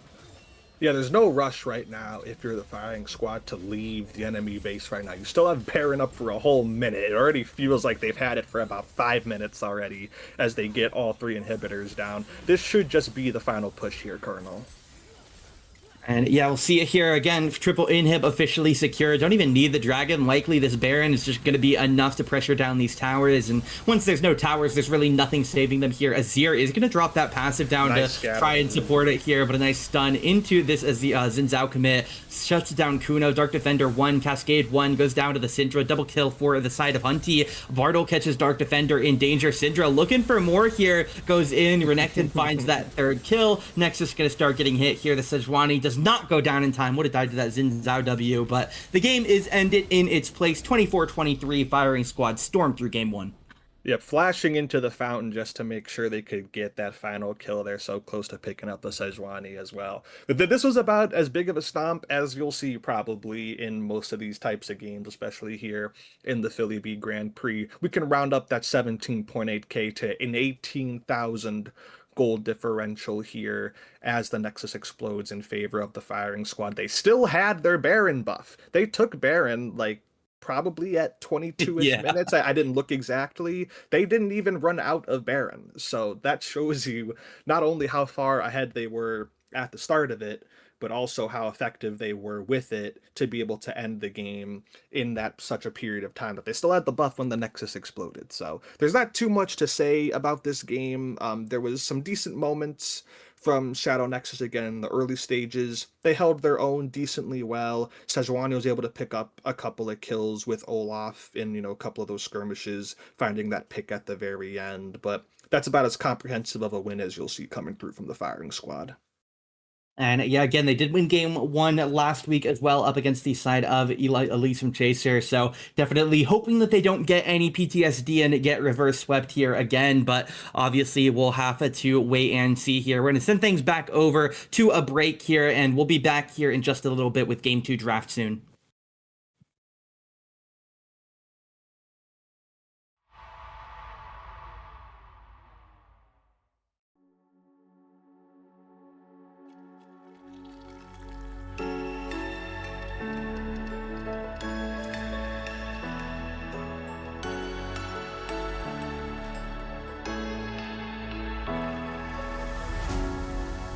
Yeah, there's no rush right now if you're the firing squad to leave the enemy base right now. You still have Baron up for a whole minute. It already feels like they've had it for about 5 minutes already as they get all 3 inhibitors down. This should just be the final push here, Colonel. And yeah, we'll see it here again. Triple inhib officially secured. Don't even need the dragon. Likely this Baron is just going to be enough to pressure down these towers. And once there's no towers, there's really nothing saving them here. Azir is going to drop that passive down to try and support it here. But a nice stun into this as the Xin Zhao commit. Shuts down Kuno. Dark Defender 1. Cascade 1 goes down to the Syndra. Double kill for the side of Hunty. Bartle catches Dark Defender in danger. Syndra looking for more here. Goes in. Renekton finds that third kill. Nexus going to start getting hit here. The Sejuani does not go down in time. Would have died to that Xin Zhao W, but the game is ended in its place. 24-23, Firing Squad stormed through game 1. Yep, flashing into the fountain just to make sure they could get that final kill. They're so close to picking up the Sejuani as well. But this was about as big of a stomp as you'll see probably in most of these types of games, especially here in the FillyB Grand Prix. We can round up that 17.8k to an 18,000 gold differential here as the Nexus explodes in favor of the Firing Squad. They still had their Baron buff. They took Baron like probably at 22-ish minutes. I didn't look exactly. They didn't even run out of Baron. So that shows you not only how far ahead they were at the start of it, but also how effective they were with it to be able to end the game in that such a period of time. But they still had the buff when the Nexus exploded. So there's not too much to say about this game. There was some decent moments from Shadow Nexus again in the early stages. They held their own decently well. Sejuani was able to pick up a couple of kills with Olaf in, a couple of those skirmishes, finding that pick at the very end. But that's about as comprehensive of a win as you'll see coming through from the Firing Squad. And yeah, again, they did win game 1 last week as well, up against the side of Elysium Chaser. So definitely hoping that they don't get any PTSD and get reverse swept here again. But obviously, we'll have to wait and see here. We're going to send things back over to a break here, and we'll be back here in just a little bit with game 2 draft soon.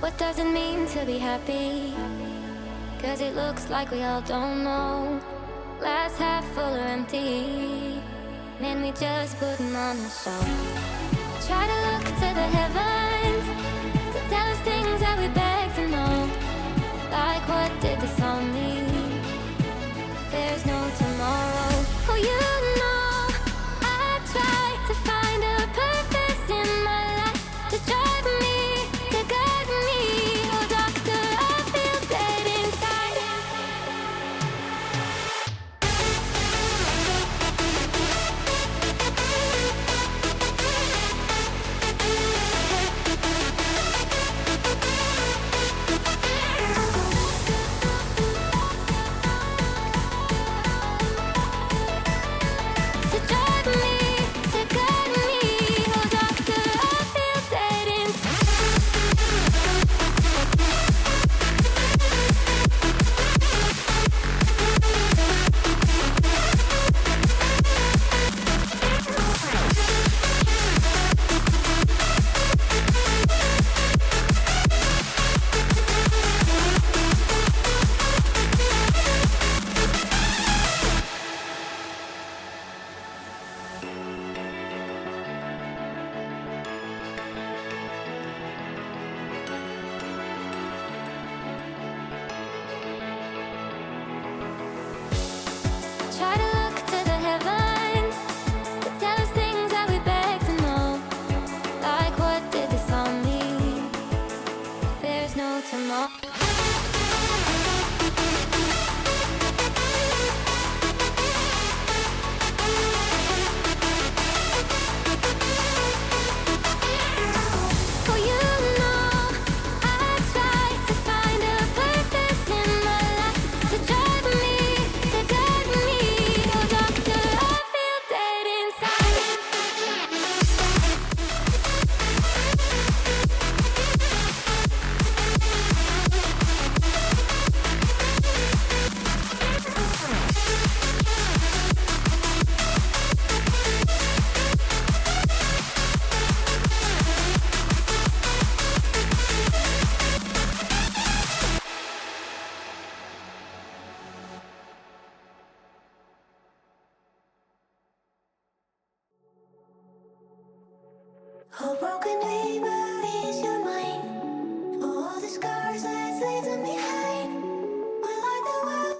What does it mean to be happy? Cause it looks like we all don't know. Glass half full or empty. Man, we just putting on a show. Try to look to the heavens to tell us things that we beg to know. Like what did this all mean? There's no tomorrow. Oh, you know I try to find a purpose in my life to drive me, to guide me. Oh, doctor, I feel dead inside. Oh, broken dreamer, ease your mind. For all the scars, let's leave them behind. We like the world.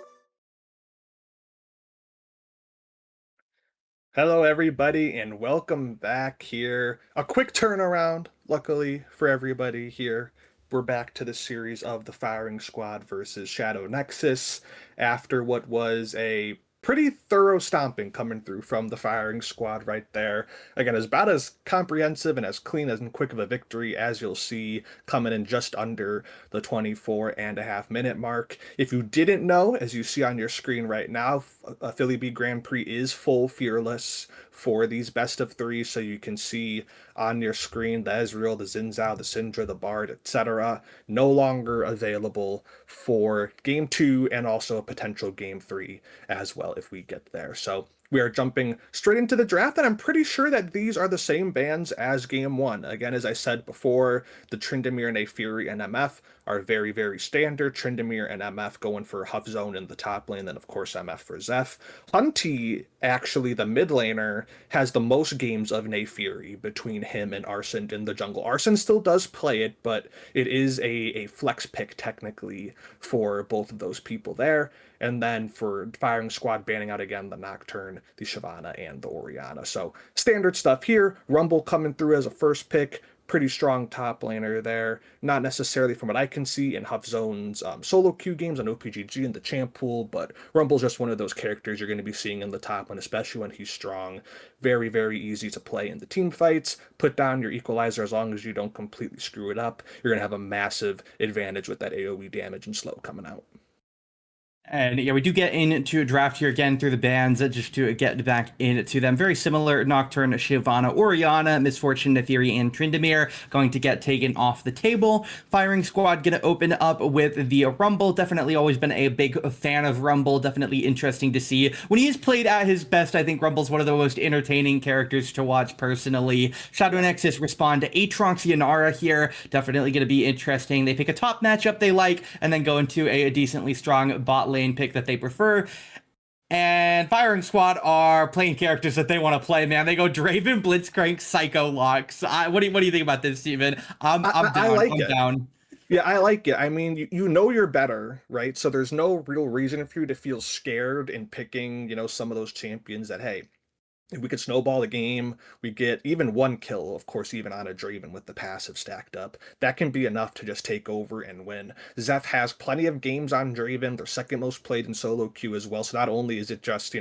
Hello, everybody, and welcome back here. A quick turnaround, luckily for everybody here. We're back to the series of the Firing Squad versus Shadow Nexus after what was a pretty thorough stomping coming through from the Firing Squad right there. Again, it's about as comprehensive and as clean and quick of a victory as you'll see, coming in just under the 24.5-minute mark. If you didn't know, as you see on your screen right now, FillyB Grand Prix is full fearless for these best of three, so you can see on your screen the Ezreal, the Xin Zhao, the Syndra, the Bard, etc. no longer available for Game 2 and also a potential Game 3 as well if we get there. So we are jumping straight into the draft, and I'm pretty sure that these are the same bans as Game 1. Again, as I said before, the Tryndamere, Naafiri, and MF are very, very standard. Tryndamere and MF going for Huff Zone in the top lane, then of course MF for Zeph. Hunty, actually the mid laner, has the most games of Naafiri between him and Arsene in the jungle. Arsene still does play it, but it is a flex pick technically for both of those people there. And then for Firing Squad, banning out again the Nocturne, the Shyvana, and the Orianna. So standard stuff here. Rumble coming through as a first pick. Pretty strong top laner there. Not necessarily from what I can see in Huff Zone's solo queue games on OPGG and the champ pool, but Rumble's just one of those characters you're going to be seeing in the top one, especially when he's strong. Very, very easy to play in the team fights. Put down your equalizer as long as you don't completely screw it up. You're going to have a massive advantage with that AoE damage and slow coming out. And yeah, we do get into a draft here again through the bans just to get back into them. Very similar: Nocturne, Shyvana, Orianna, Misfortune, Naafiri, and Tryndamere going to get taken off the table. Firing Squad going to open up with the Rumble. Definitely always been a big fan of Rumble. Definitely interesting to see. When he is played at his best, I think Rumble's one of the most entertaining characters to watch personally. Shadow Nexus respond to Aatrox Yanara here. Definitely going to be interesting. They pick a top matchup they like and then go into a decently strong bot lane pick that they prefer. And Firing Squad are playing characters that they want to play, man. They go Draven, Blitzcrank, Psycho Locks. What do you think about this, Steven? I'm down. I like I'm it. down. Yeah, I like it. I mean, you know you're better, right? So there's no real reason for you to feel scared in picking, some of those champions that, hey, if we could snowball the game, we get even one kill, of course, even on a Draven with the passive stacked up. That can be enough to just take over and win. Zeph has plenty of games on Draven. They're second most played in solo queue as well. So not only is it just,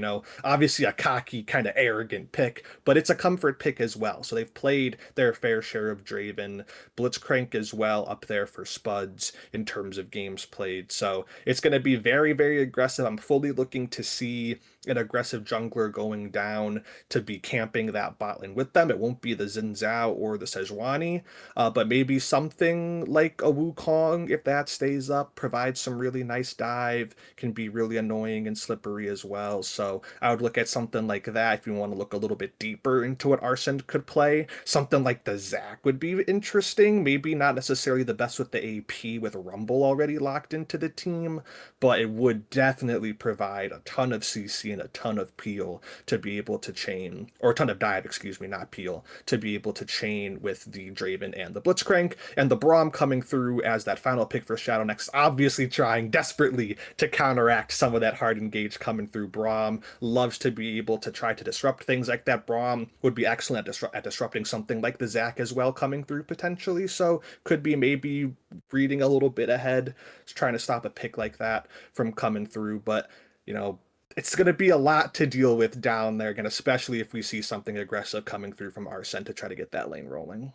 obviously a cocky, kind of arrogant pick, but it's a comfort pick as well. So they've played their fair share of Draven. Blitzcrank as well up there for Spuds in terms of games played. So it's going to be very, very aggressive. I'm fully looking to see an aggressive jungler going down to be camping that bot lane with them. It won't be the Xin Zhao or the Sejuani, but maybe something like a Wukong, if that stays up, provides some really nice dive, can be really annoying and slippery as well. So I would look at something like that if you want to look a little bit deeper into what Arsene could play. Something like the Zac would be interesting. Maybe not necessarily the best with the AP with Rumble already locked into the team, but it would definitely provide a ton of CC and a ton of peel to be able to chain, or a ton of dive, excuse me, not peel, to be able to chain with the Draven and the Blitzcrank. And the Braum coming through as that final pick for Shadow Next, obviously trying desperately to counteract some of that hard engage coming through. Braum loves to be able to try to disrupt things like that. Braum would be excellent at disrupting something like the Zac as well coming through potentially. So could be maybe reading a little bit ahead, trying to stop a pick like that from coming through. But it's going to be a lot to deal with down there, again, especially if we see something aggressive coming through from Arsene to try to get that lane rolling.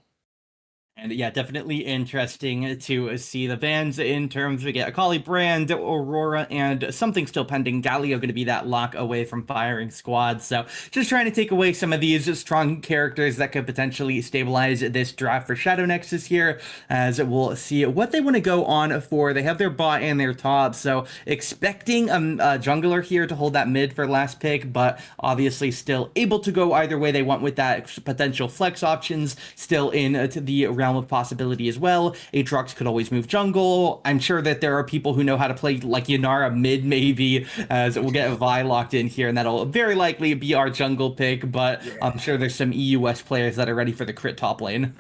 And yeah, definitely interesting to see the bans in terms of Akali Brand, Aurora, and something still pending. Galio going to be that lock away from Firing Squad. So just trying to take away some of these strong characters that could potentially stabilize this draft for Shadow Nexus here, as we'll see what they want to go on for. They have their bot and their top, so expecting a jungler here to hold that mid for last pick, but obviously still able to go either way they want with that potential flex options still in to the round realm of possibility as well. Aatrox could always move jungle. I'm sure that there are people who know how to play like Yannara mid, maybe, as we'll get Vi locked in here, and that'll very likely be our jungle pick, but I'm sure there's some EUS players that are ready for the crit top lane.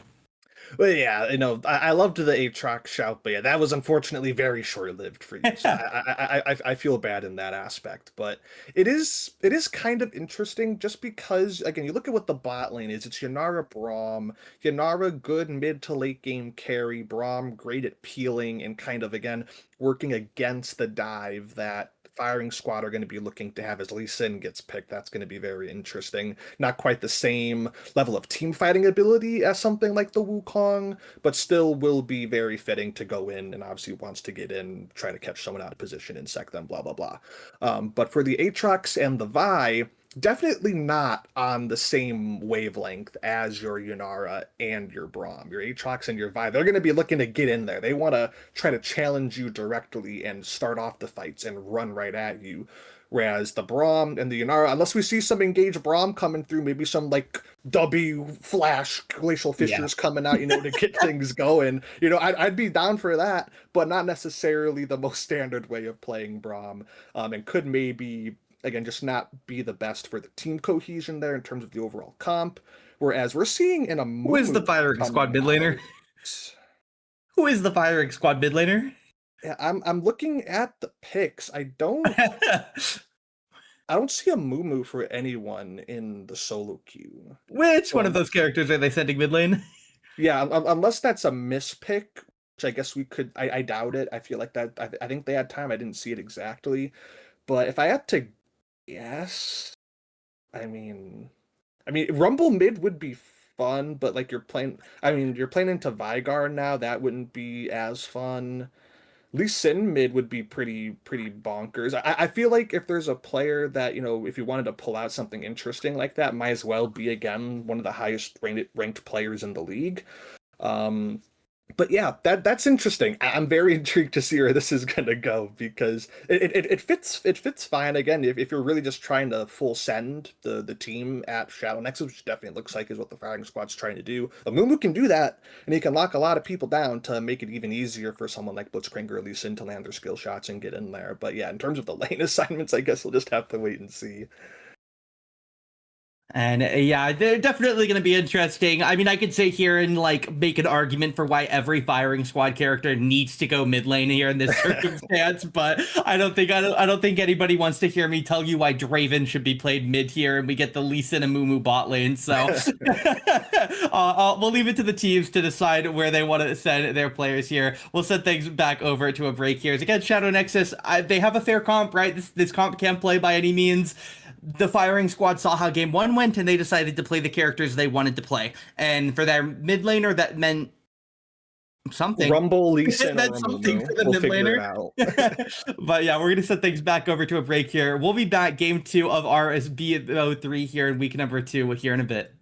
Well, yeah, I loved the Aatrox shout, but yeah, that was unfortunately very short-lived for you. So I feel bad in that aspect, but it is kind of interesting just because again, you look at what the bot lane is. It's Yannara Braum, Yannara good mid to late game carry, Braum great at peeling and kind of again working against the dive that firing squad are going to be looking to have as Lee Sin gets picked. That's going to be very interesting. Not quite the same level of team fighting ability as something like the Wukong, but still will be very fitting to go in and obviously wants to get in, try to catch someone out of position, insect them, blah, blah, blah. But for the Aatrox and the Vi, definitely not on the same wavelength as your Yannara and your Braum. Your Aatrox and your Vi, they're going to be looking to get in there. They want to try to challenge you directly and start off the fights and run right at you. Whereas the Braum and the Yannara, unless we see some engaged Braum coming through, maybe some like W flash glacial fissures coming out, to get things going. I'd be down for that, but not necessarily the most standard way of playing Braum. And could maybe again, just not be the best for the team cohesion there in terms of the overall comp. Whereas we're seeing in a Who is the firing squad mid laner? Who is the firing squad mid laner? Yeah, I'm looking at the picks. I don't see a Mumu for anyone in the solo queue. Which one of those characters are they sending mid lane? Yeah, unless that's a mispick, which I guess we could. I doubt it. I feel like that. I think they had time. I didn't see it exactly, but if I had to guess, I mean, Rumble mid would be fun, but like you're playing into Vigar now. That wouldn't be as fun. Lee Sin mid would be pretty bonkers. I feel like if there's a player that, if you wanted to pull out something interesting like that, might as well be, again, one of the highest ranked players in the league. But yeah, that's interesting. I'm very intrigued to see where this is gonna go because it fits fine. Again, if you're really just trying to full send the team at SHNX, which definitely looks like is what the firing squad's trying to do. But Mumu can do that, and he can lock a lot of people down to make it even easier for someone like Blitzcrank or Lee Sin to land their skill shots and get in there. But yeah, in terms of the lane assignments, I guess we'll just have to wait and see. And yeah, they're definitely going to be interesting. I mean, I could sit here and like make an argument for why every firing squad character needs to go mid lane here in this circumstance, but I don't think anybody wants to hear me tell you why Draven should be played mid here, and we get the Lee Sin and Mumu bot lane. So we'll leave it to the teams to decide where they want to send their players here. We'll send things back over to a break here. Again, Shadow Nexus, they have a fair comp, right? This comp can't play by any means. The firing squad saw how game one went, and they decided to play the characters they wanted to play. And for their mid laner, that meant something. Rumble, Lee Sin, meant something for the we'll mid laner. But yeah, we're going to set things back over to a break here. We'll be back game 2 of our BO3 here in week number 2 here in a bit.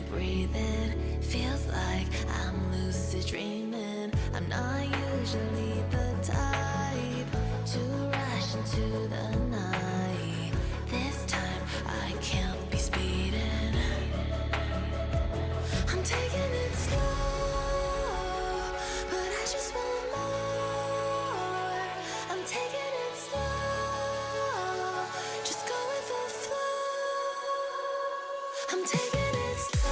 breathing. Feels like I'm lucid dreaming. I'm not usually the type to rush into the night. This time I can't be speeding. I'm taking it slow, but I just want more. I'm taking it slow, just go with the flow. I'm taking it slow,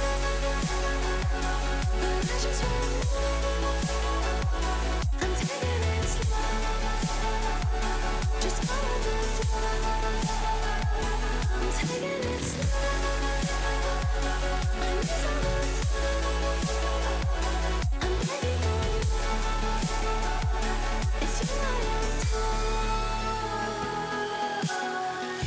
but I just want more. I'm taking it slow, just go with the flow. I'm taking it slow, my knees on the I'm begging for more. It's you I want.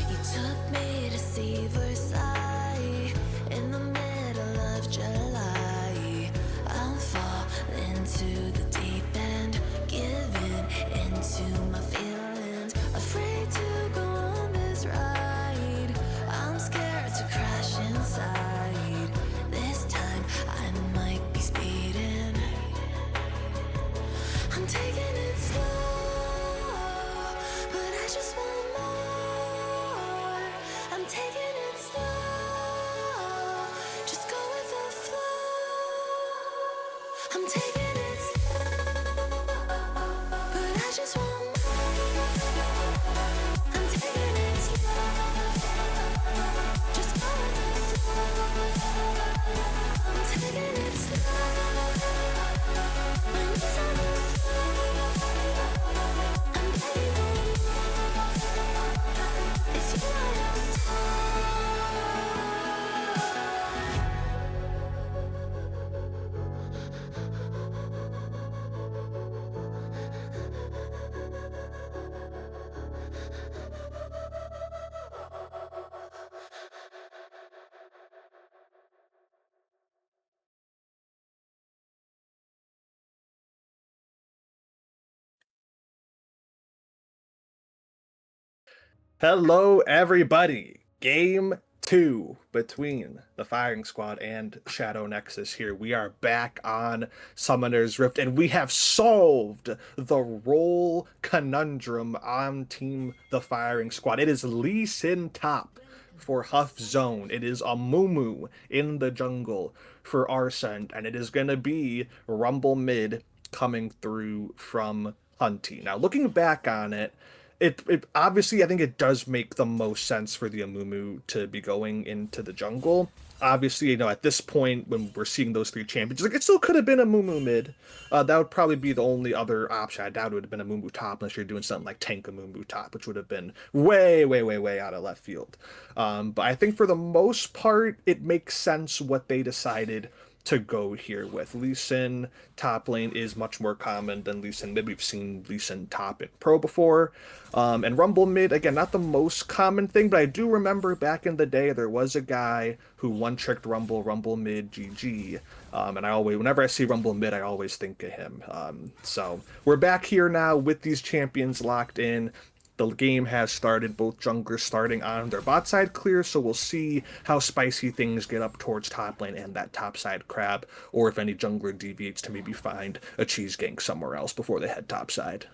You took me to see Versailles in the middle of July. I'll fall into the deep end, giving into my feelings. Afraid to go on this ride. I'm scared to crash inside. This time I might be speeding. I'm taking it slow, but I just want more. I'm taking it slow, just go with the flow. I'm taking it slow, but I just want more. I'm taking it slow, just go with the flow. I'm taking it slow, my knees on the I'm begging for more. It's you I Hello, everybody. Game 2 between the Firing Squad and Shadow Nexus here. We are back on Summoner's Rift, and we have solved the role conundrum on Team the Firing Squad. It is Lee Sin top for Huff Zone. It is Amumu in the jungle for Arsent, and it is going to be Rumble mid coming through from Hunty. Now, looking back on it, it obviously, I think it does make the most sense for the Amumu to be going into the jungle. Obviously, at this point when we're seeing those three champions, like, it still could have been a Amumu mid. That would probably be the only other option. I doubt it would have been a Amumu top unless you're doing something like tank Amumu top, which would have been way, way, way, way out of left field. But I think for the most part, it makes sense what they decided to go here with. Lee Sin top lane is much more common than Lee Sin mid. We've seen Lee Sin top in pro before. And Rumble mid, again, not the most common thing, but I do remember back in the day there was a guy who one-tricked Rumble mid GG. And whenever I see Rumble mid, I always think of him. So we're back here now with these champions locked in. The game has started, both junglers starting on their bot side clear, so we'll see how spicy things get up towards top lane and that top side crab, or if any jungler deviates to maybe find a cheese gank somewhere else before they head top side.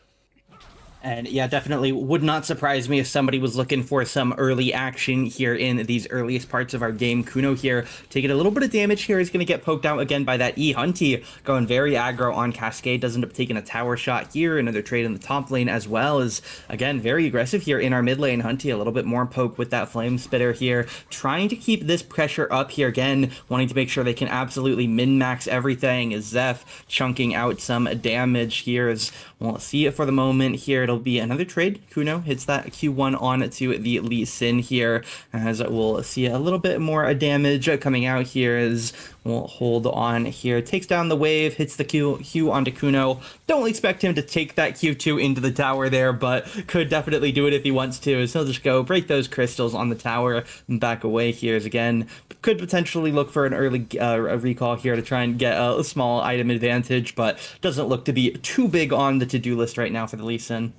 And yeah, definitely would not surprise me if somebody was looking for some early action here in these earliest parts of our game. Kuno here taking a little bit of damage here. He's going to get poked out again by that E. Hunty going very aggro on Cascade. Does end up taking a tower shot here. Another trade in the top lane as well as, again, very aggressive here in our mid lane. Hunty a little bit more poke with that flame spitter here. Trying to keep this pressure up here again. Wanting to make sure they can absolutely min-max everything. As Zeph chunking out some damage here. As we'll see it for the moment here. It'll be another trade. Kuno hits that Q1 on to the Lee Sin here, as we'll see a little bit more damage coming out here as we'll hold on here. Takes down the wave, hits the Q onto Kuno. Don't expect him to take that Q2 into the tower there, but could definitely do it if he wants to. So he'll just go break those crystals on the tower and back away here. As again, could potentially look for an early recall here to try and get a small item advantage, but doesn't look to be too big on the to-do list right now for the Lee Sin.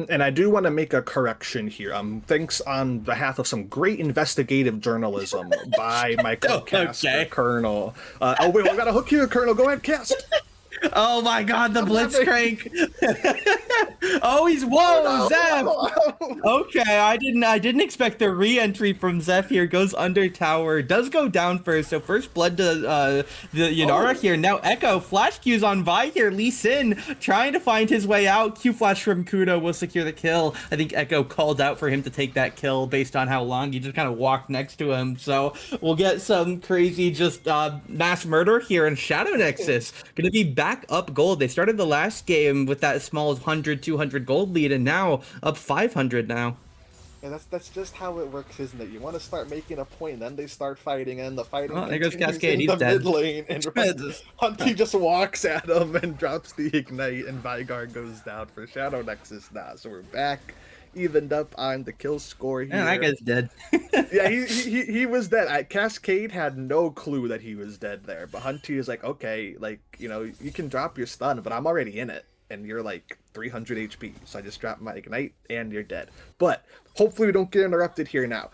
And I do want to make a correction here. Thanks on behalf of some great investigative journalism by my co-caster, Okay. Colonel. Oh, wait, we got a hook here, Colonel. Go ahead, cast. Oh my God, the Blitzcrank! Oh, he's whoa, Zeph. Okay, I didn't expect the re-entry from Zeph here. Goes under tower, does go down first. So first blood to the Yunara here. Now Echo flash Q's on Vi here. Lee Sin trying to find his way out. Q flash from Kudo will secure the kill. I think Echo called out for him to take that kill based on how long he just kind of walked next to him. So we'll get some crazy just mass murder here in Shadow Nexus. Gonna be back up gold. They started the last game with that small 100, 200 gold lead, and now up 500 now. And that's just how it works, isn't it? You want to start making a point, and then they start fighting, and the fighting Oh, there goes continues Cascade. in He's the dead. mid lane, and Hunty just walks at him and drops the ignite, and Vigard goes down for Shadow Nexus now. So we're back, evened up on the kill score here. Yeah, that guy's dead. Yeah, he was dead. Cascade had no clue that he was dead there, but Hunty is like, okay, like, you know, you can drop your stun, but I'm already in it, and you're like 300 HP, so I just dropped my ignite, and you're dead. But hopefully we don't get interrupted here now.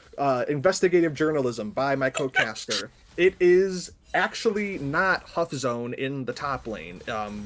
Investigative journalism by my co-caster. It is actually not Huff Zone in the top lane.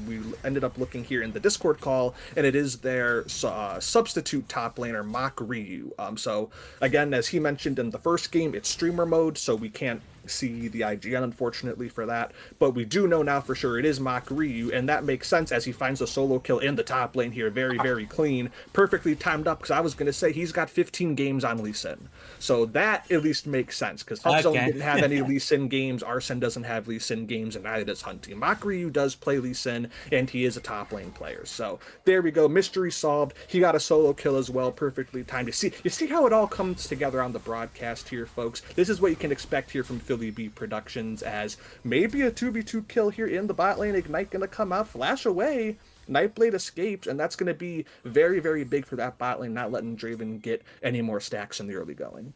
We ended up looking here in the Discord call, and it is their substitute top laner, Mach Ryu. So again, as he mentioned in the first game, it's streamer mode, so we can't see the IGN, unfortunately, for that. But we do know now for sure it is Mach Ryu, and that makes sense as he finds a solo kill in the top lane here. Very, very clean. Perfectly timed up, because I was going to say he's got 15 games on Lee Sin. So that at least makes sense, because Huff Zone didn't have any Lee Sin games, Arsene doesn't have Lee Sin games, and neither does Hunty. Mach Ryu does play Lee Sin, and he is a top lane player. So there we go. Mystery solved. He got a solo kill as well. Perfectly timed. You see how it all comes together on the broadcast here, folks? This is what you can expect here from FillyB Productions, as maybe a 2v2 kill here in the bot lane. Ignite gonna come out, flash away. Nightblade escapes, and that's going to be very, very big for that bot lane, not letting Draven get any more stacks in the early going.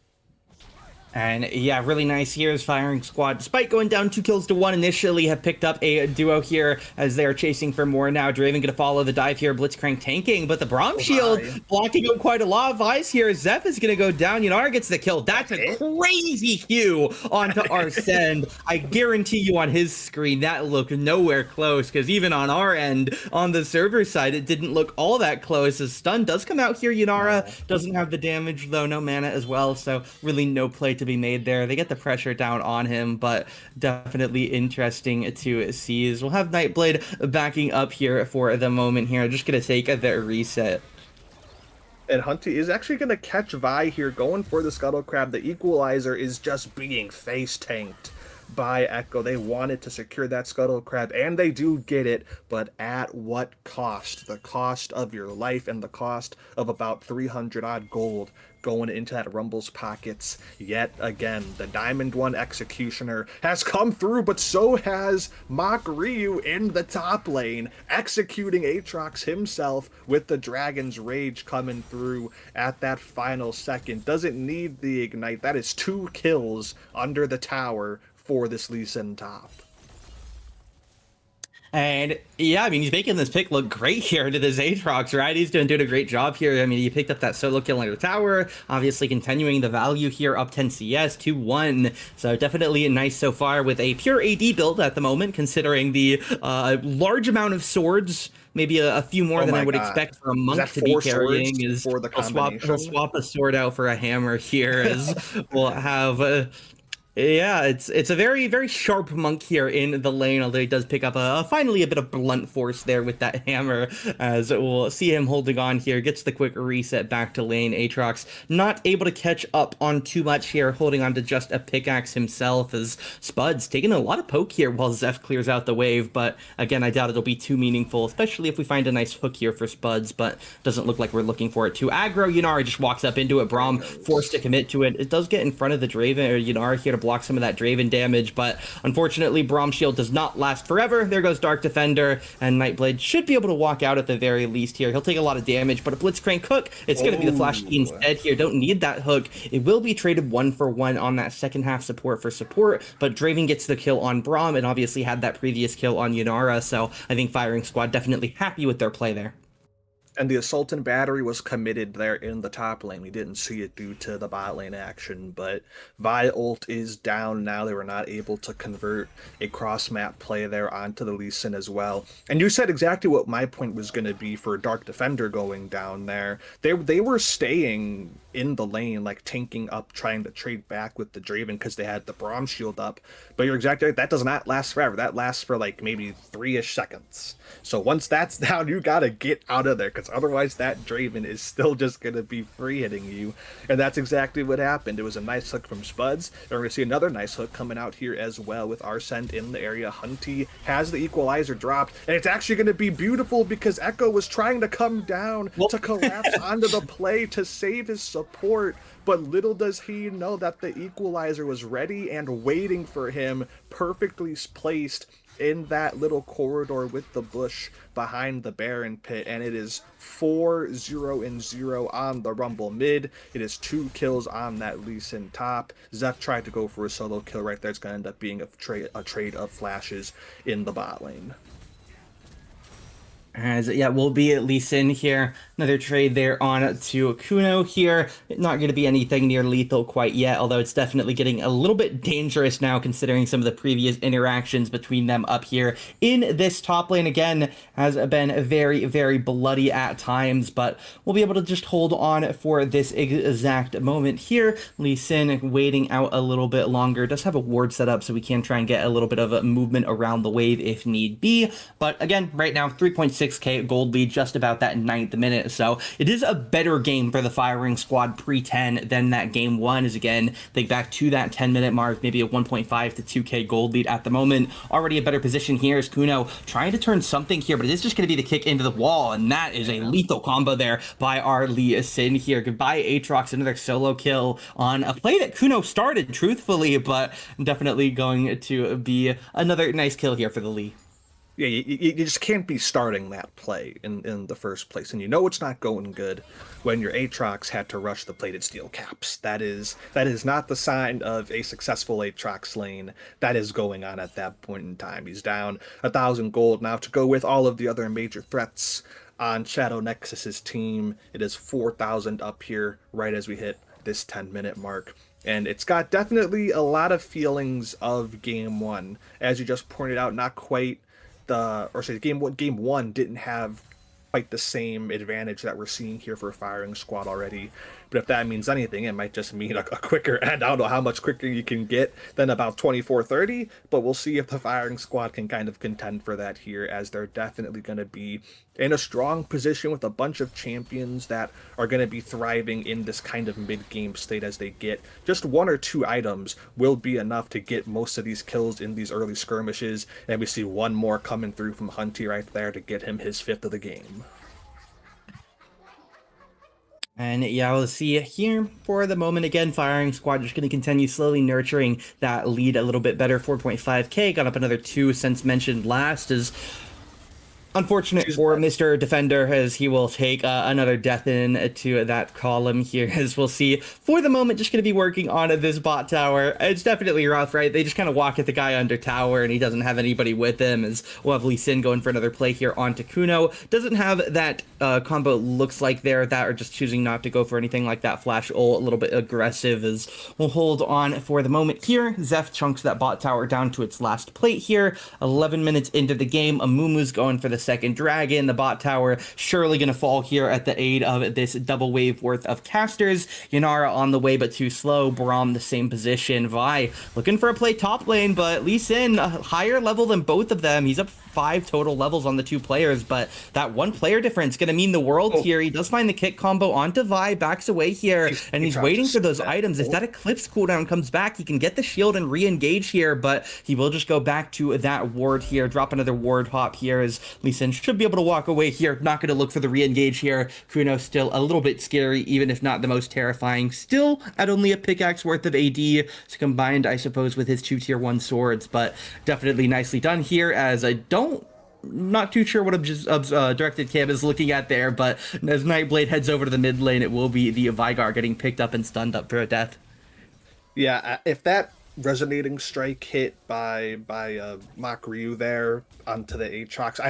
And yeah, really nice here as Firing Squad, despite going down 2-1 initially, have picked up a duo here as they are chasing for more now. Draven going to follow the dive here, Blitzcrank tanking, but the Braum shield blocking out quite a lot of eyes here. Zeph is going to go down. Yunara gets the kill. That's a crazy Q onto Arsene. I guarantee you on his screen that looked nowhere close, because even on our end, on the server side, it didn't look all that close. As stun does come out here. Yunara doesn't have the damage, though, no mana as well, so really no play to be made there. They get the pressure down on him, but definitely interesting to see. We'll have Nightblade backing up here for the moment here. Just gonna take the reset. And Hunty is actually going to catch Vi here, going for the Scuttle Crab. The Equalizer is just being face tanked by Echo. They wanted to secure that Scuttle Crab, and they do get it, but at what cost? The cost of your life and the cost of about 300 odd gold going into that Rumble's pockets. Yet again, the Diamond 1 Executioner has come through, but so has Mach Ryu in the top lane, executing Aatrox himself with the Dragon's Rage coming through at that final second. Doesn't need the Ignite. That is 2 kills under the tower for this Lee Sin top. And yeah, I mean, he's making this pick look great here to this Aatrox, right? He's doing a great job here. I mean, he picked up that solo kill under the tower, obviously continuing the value here, up 10 CS, 2-1. So definitely nice so far with a pure AD build at the moment, considering the large amount of swords, maybe a few more than I would expect for a monk to be carrying. Is for the he'll swap a sword out for a hammer here, as we'll have... yeah, it's a very, very sharp monk here in the lane, although he does pick up finally a bit of blunt force there with that hammer, as we'll see him holding on here, gets the quick reset back to lane. Aatrox not able to catch up on too much here, holding on to just a pickaxe himself, as Spud's taking a lot of poke here while Zeph clears out the wave, but again, I doubt it'll be too meaningful, especially if we find a nice hook here for Spuds, but doesn't look like we're looking for it too aggro. Yunara just walks up into it, Braum forced to commit to it. It does get in front of the Draven, or Yunara here to block some of that Draven damage, but unfortunately Braum shield does not last forever. There goes Dark Defender, and Nightblade should be able to walk out at the very least here. He'll take a lot of damage, but a Blitzcrank hook, it's going to be the Flash key instead here. Don't need that hook. It will be traded 1-for-1 on that second half support for support, but Draven gets the kill on Braum and obviously had that previous kill on Yunara, so I think Firing Squad definitely happy with their play there. And the Assault and Battery was committed there in the top lane. We didn't see it due to the bot lane action, but Vi ult is down now. They were not able to convert a cross-map play there onto the Lee Sin as well. And you said exactly what my point was going to be for Dark Defender going down there. They were staying in the lane, like tanking up, trying to trade back with the Draven because they had the Braum shield up. But you're exactly right. That does not last forever. That lasts for like maybe 3-ish seconds. So once that's down, you gotta get out of there, because otherwise that Draven is still just gonna be free hitting you. And that's exactly what happened. It was a nice hook from Spuds. And we're gonna see another nice hook coming out here as well with Arsent in the area. Hunty has the equalizer dropped, and it's actually gonna be beautiful because Echo was trying to come down to collapse onto the play to save his support. But little does he know that the equalizer was ready and waiting for him, perfectly placed in that little corridor with the bush behind the Baron pit, and it is 4-0-0 on the Rumble mid. It is 2 kills on that Lee Sin top. Zeph tried to go for a solo kill right there. It's going to end up being a trade of flashes in the bot lane. As yeah, we'll be at least in here. Another trade there on to Kuno here. Not going to be anything near lethal quite yet, although it's definitely getting a little bit dangerous now considering some of the previous interactions between them up here in this top lane. Again, has been very, very bloody at times, but we'll be able to just hold on for this exact moment here. Lee Sin waiting out a little bit longer. Does have a ward set up, so we can try and get a little bit of a movement around the wave if need be. But again, right now, 3.6k gold lead, just about that 9th minute. So it is a better game for the firing squad pre-10 than that game 1 is. Again, think back to that 10-minute mark, maybe a 1.5 to 2k gold lead at the moment. Already a better position here is Kuno trying to turn something here, but it is just going to be the kick into the wall, and that is a lethal combo there by our Lee Sin here. Goodbye Aatrox, another solo kill on a play that Kuno started, truthfully, but definitely going to be another nice kill here for the Lee. Yeah, you just can't be starting that play in the first place, and you know it's not going good when your Aatrox had to rush the plated steel caps. That is not the sign of a successful Aatrox lane that is going on at that point in time. He's down 1,000 gold now to go with all of the other major threats on Shadow Nexus's team. It is 4,000 up here right as we hit this 10-minute mark. And it's got definitely a lot of feelings of game 1. As you just pointed out, not quite game one didn't have quite the same advantage that we're seeing here for firing squad already. But if that means anything, it might just mean a quicker end. I don't know how much quicker you can get than about 24-30, but we'll see if the firing squad can kind of contend for that here, as they're definitely going to be in a strong position with a bunch of champions that are going to be thriving in this kind of mid-game state as they get. Just 1 or 2 items will be enough to get most of these kills in these early skirmishes, and we see 1 more coming through from Hunty right there to get him his 5th of the game. And yeah, we'll see here for the moment. Again, firing squad just going to continue slowly nurturing that lead a little bit better. 4.5k, got up another 2 since mentioned last. Is unfortunate for Mr. Defender, as he will take another death into that column here, as we'll see. For the moment, just going to be working on this bot tower. It's definitely rough, right? They just kind of walk at the guy under tower, and he doesn't have anybody with him, as we'll have Lee Sin going for another play here onto Kuno. Doesn't have that combo, looks like there, that are just choosing not to go for anything like that flash ult, a little bit aggressive, as we'll hold on for the moment here. Zeph chunks that bot tower down to its last plate here. 11 minutes into the game, Amumu's going for the second dragon. The bot tower surely going to fall here at the aid of this double wave worth of casters. Yanara on the way, but too slow. Braum the same position. Vi looking for a play top lane, but Lee Sin a higher level than both of them. He's up 5 total levels on the 2 players, but that 1 player difference going to mean the world here. He does find the kick combo onto Vi, backs away here, and he's waiting for those items. If that Eclipse cooldown comes back, he can get the shield and re-engage here, but he will just go back to that ward here, drop another ward hop here, as Lee Sin should be able to walk away here. Not going to look for the re-engage here. Kuno still a little bit scary, even if not the most terrifying. Still at only a pickaxe worth of AD. It's combined, I suppose, with his 2 tier 1 swords, but definitely nicely done here, as I not too sure what directed cam is looking at there, but as Nightblade heads over to the mid lane, it will be the Vigar getting picked up and stunned up for a death. Yeah, if that resonating strike hit by Mach Ryu there onto the Aatrox.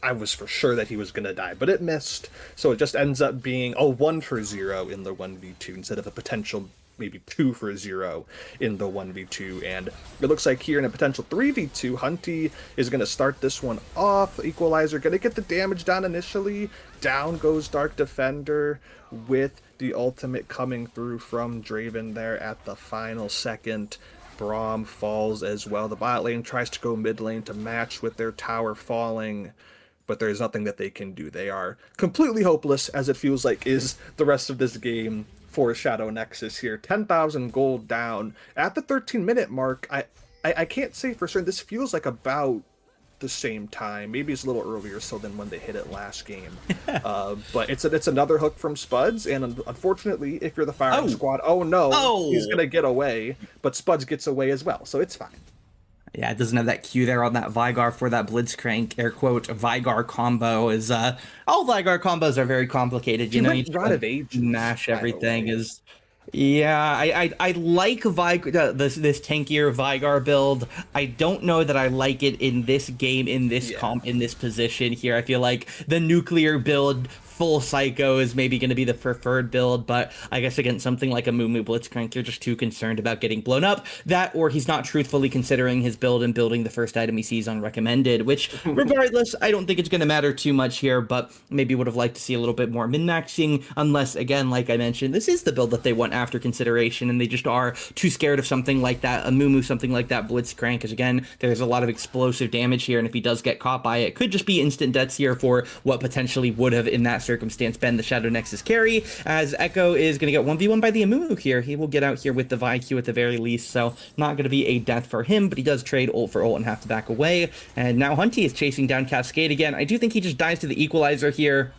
I was for sure that he was going to die, but it missed. So it just ends up being a 1-for-0 in the 1v2 instead of a potential maybe 2-for-0 in the 1v2. And it looks like here in a potential 3v2, Hunty is going to start this one off. Equalizer going to get the damage down initially. Down goes Dark Defender with the ultimate coming through from Draven there at the final second. Braum falls as well. The bot lane tries to go mid lane to match with their tower falling, but there's nothing that they can do. They are completely hopeless, as it feels like is the rest of this game for Shadow Nexus here. 10,000 gold down at the 13-minute mark. I can't say for certain. This feels like about the same time. Maybe it's a little earlier so than when they hit it last game. But it's another hook from Spuds, and unfortunately, if you're the firing squad, he's gonna get away. But Spuds gets away as well, so it's fine. Yeah, it doesn't have that Q there on that Vigar for that Blitzcrank, air quote, Vigar combo is, all Vigar combos are very complicated, you know, you just mash everything is, yeah, I like Vigar, this tankier Vigar build. I don't know that I like it in this game, in this comp, in this position here. I feel like the nuclear build, full Psycho is maybe going to be the preferred build, but I guess against something like a Moo Blitzcrank, you're just too concerned about getting blown up. That, or he's not truthfully considering his build and building the first item he sees on recommended, which regardless, I don't think it's going to matter too much here, but maybe would have liked to see a little bit more min-maxing, unless, again, like I mentioned, this is the build that they want after consideration, and they just are too scared of something like that, a Moo something like that Blitzcrank, because again, there's a lot of explosive damage here, and if he does get caught by it, it could just be instant deaths here for what potentially would have, in that circumstance, been the Shadow Nexus carry, as Echo is going to get 1v1 by the Amumu here. He will get out here with the VIQ at the very least, so not going to be a death for him, but he does trade ult for ult and have to back away, and now Hunty is chasing down Cascade again. I do think he just dies to the Equalizer here.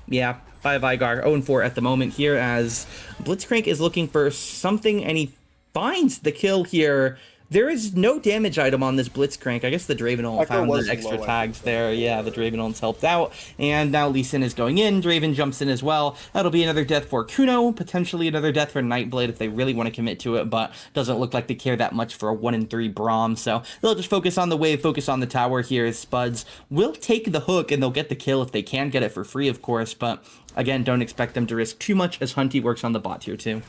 Yeah, by Vigar, 0-4 at the moment here, as Blitzcrank is looking for something, and he finds the kill here. There is no damage item on this Blitzcrank. I guess the Draven ult found the extra tags there. Yeah, the Draven ult's helped out. And now Lee Sin is going in. Draven jumps in as well. That'll be another death for Kuno. Potentially another death for Nightblade if they really want to commit to it, but doesn't look like they care that much for a 1-3 Braum. So they'll just focus on the wave, focus on the tower here as Spuds will take the hook, and they'll get the kill if they can get it for free, of course. But again, don't expect them to risk too much as Hunty works on the bot here too.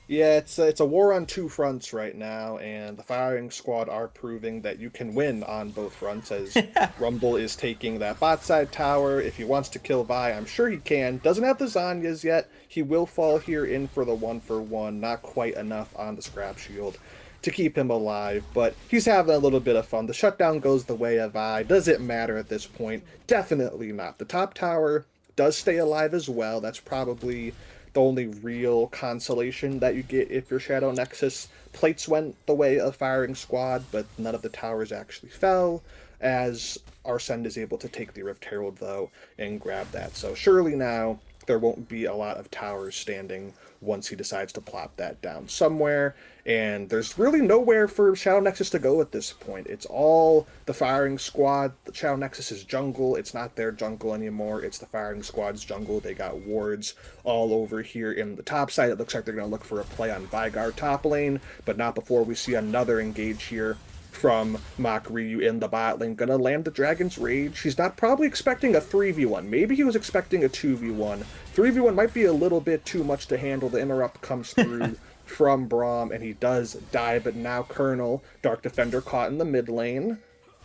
Yeah, it's a war on two fronts right now, and the firing squad are proving that you can win on both fronts, as Rumble is taking that bot side tower. If he wants to kill Vi, I'm sure he can. Doesn't have the Zanyas yet. He will fall here in for the 1-for-1. Not quite enough on the scrap shield to keep him alive, but he's having a little bit of fun. The shutdown goes the way of Vi. Does it matter at this point? Definitely not. The top tower does stay alive as well. That's probably the only real consolation that you get if your Shadow Nexus. Plates went the way of firing squad, but none of the towers actually fell, as Arsene is able to take the Rift Herald, though, and grab that. So surely now there won't be a lot of towers standing once he decides to plop that down somewhere, and there's really nowhere for Shadow Nexus to go at this point. It's all the firing squad. The Shadow Nexus is jungle. It's not their jungle anymore. It's the firing squad's jungle. They got wards all over here in the top side. It looks like they're going to look for a play on Vigar top lane, but not before we see another engage here from Mach Ryu in the bot lane. Gonna land the Dragon's Rage. He's not probably expecting a 3v1. Maybe he was expecting a 2v1. 3v1 might be a little bit too much to handle. The interrupt comes through from Braum, and he does die, but now Colonel, Dark Defender, caught in the mid lane.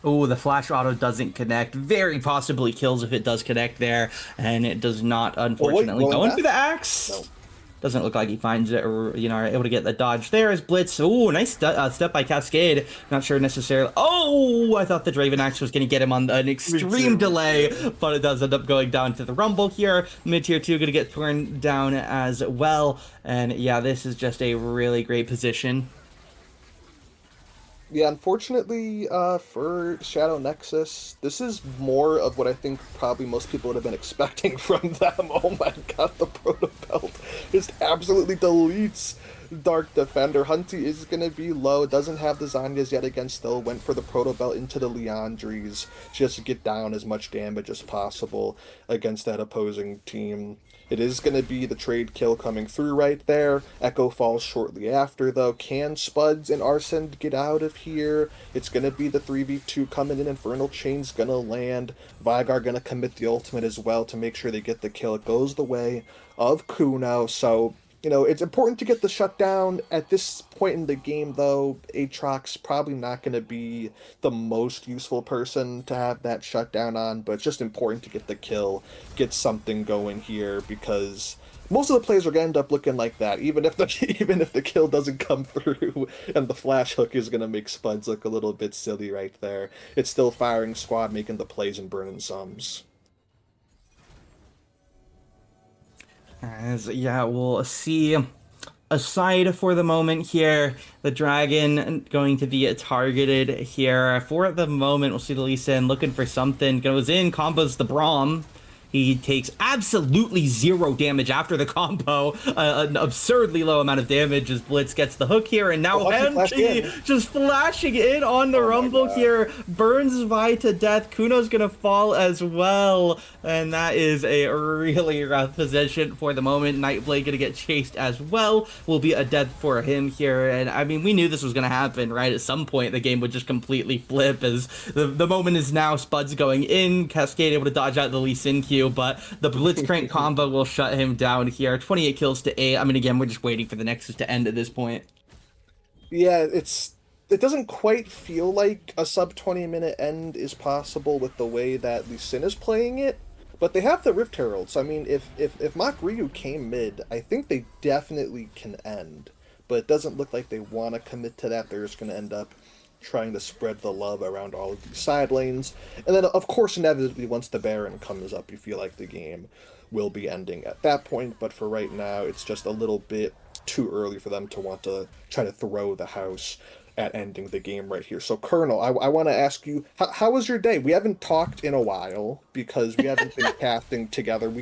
Oh, the flash auto doesn't connect. Very possibly kills if it does connect there, and it does not, unfortunately. Going for the axe. No. Doesn't look like he finds it, or, you know, are able to get the dodge there as Blitz. Oh, nice step by Cascade. Not sure necessarily. Oh, I thought the Draven Axe was going to get him on an extreme delay, but it does end up going down to the Rumble here. Mid-tier 2 going to get torn down as well. And yeah, this is just a really great position. Yeah, unfortunately for Shadow Nexus, this is more of what I think probably most people would have been expecting from them. Oh my god, the Proto Belt just absolutely deletes Dark Defender. Hunty is going to be low, doesn't have the Zanyas yet again, still went for the Proto Belt into the Leandries just to get down as much damage as possible against that opposing team. It is going to be the trade kill coming through right there. Echo falls shortly after, though. Can Spuds and Arsene get out of here? It's going to be the 3v2 coming in. Infernal Chain's going to land. Vygar going to commit the ultimate as well to make sure they get the kill. It goes the way of Kuno, so it's important to get the shutdown. At this point in the game, though, Aatrox probably not going to be the most useful person to have that shutdown on, but it's just important to get the kill, get something going here, because most of the plays are going to end up looking like that, even if the kill doesn't come through, and the flash hook is going to make Spuds look a little bit silly right there. It's still firing squad making the plays and burning sums. Yeah, we'll see. Aside for the moment here, the Dragon going to be targeted here. For the moment, we'll see the Lee Sin looking for something. Goes in, combos the Braum. He takes absolutely 0 damage after the combo. An absurdly low amount of damage as Blitz gets the hook here. And now MG just flashing in on the Rumble here. Burns Vi to death. Kuno's going to fall as well. And that is a really rough position for the moment. Nightblade going to get chased as well. Will be a death for him here. And I mean, we knew this was going to happen, right? At some point, the game would just completely flip as the moment is now. Spuds going in. Cascade able to dodge out the Lee Sin Q. But the Blitzcrank combo will shut him down here. 28 kills to 8. I mean, again, we're just waiting for the Nexus to end at this point. Yeah, it doesn't quite feel like a sub 20-minute end is possible with the way that Lee Sin is playing it. But they have the Rift Herald, so I mean, if Mach Ryu came mid, I think they definitely can end. But it doesn't look like they want to commit to that. They're just going to end up trying to spread the love around all of these side lanes. And then, of course, inevitably, once the Baron comes up, you feel like the game will be ending at that point. But for right now, it's just a little bit too early for them to want to try to throw the house at ending the game right here. So, Colonel, I want to ask you, how was your day? We haven't talked in a while because we haven't been casting together.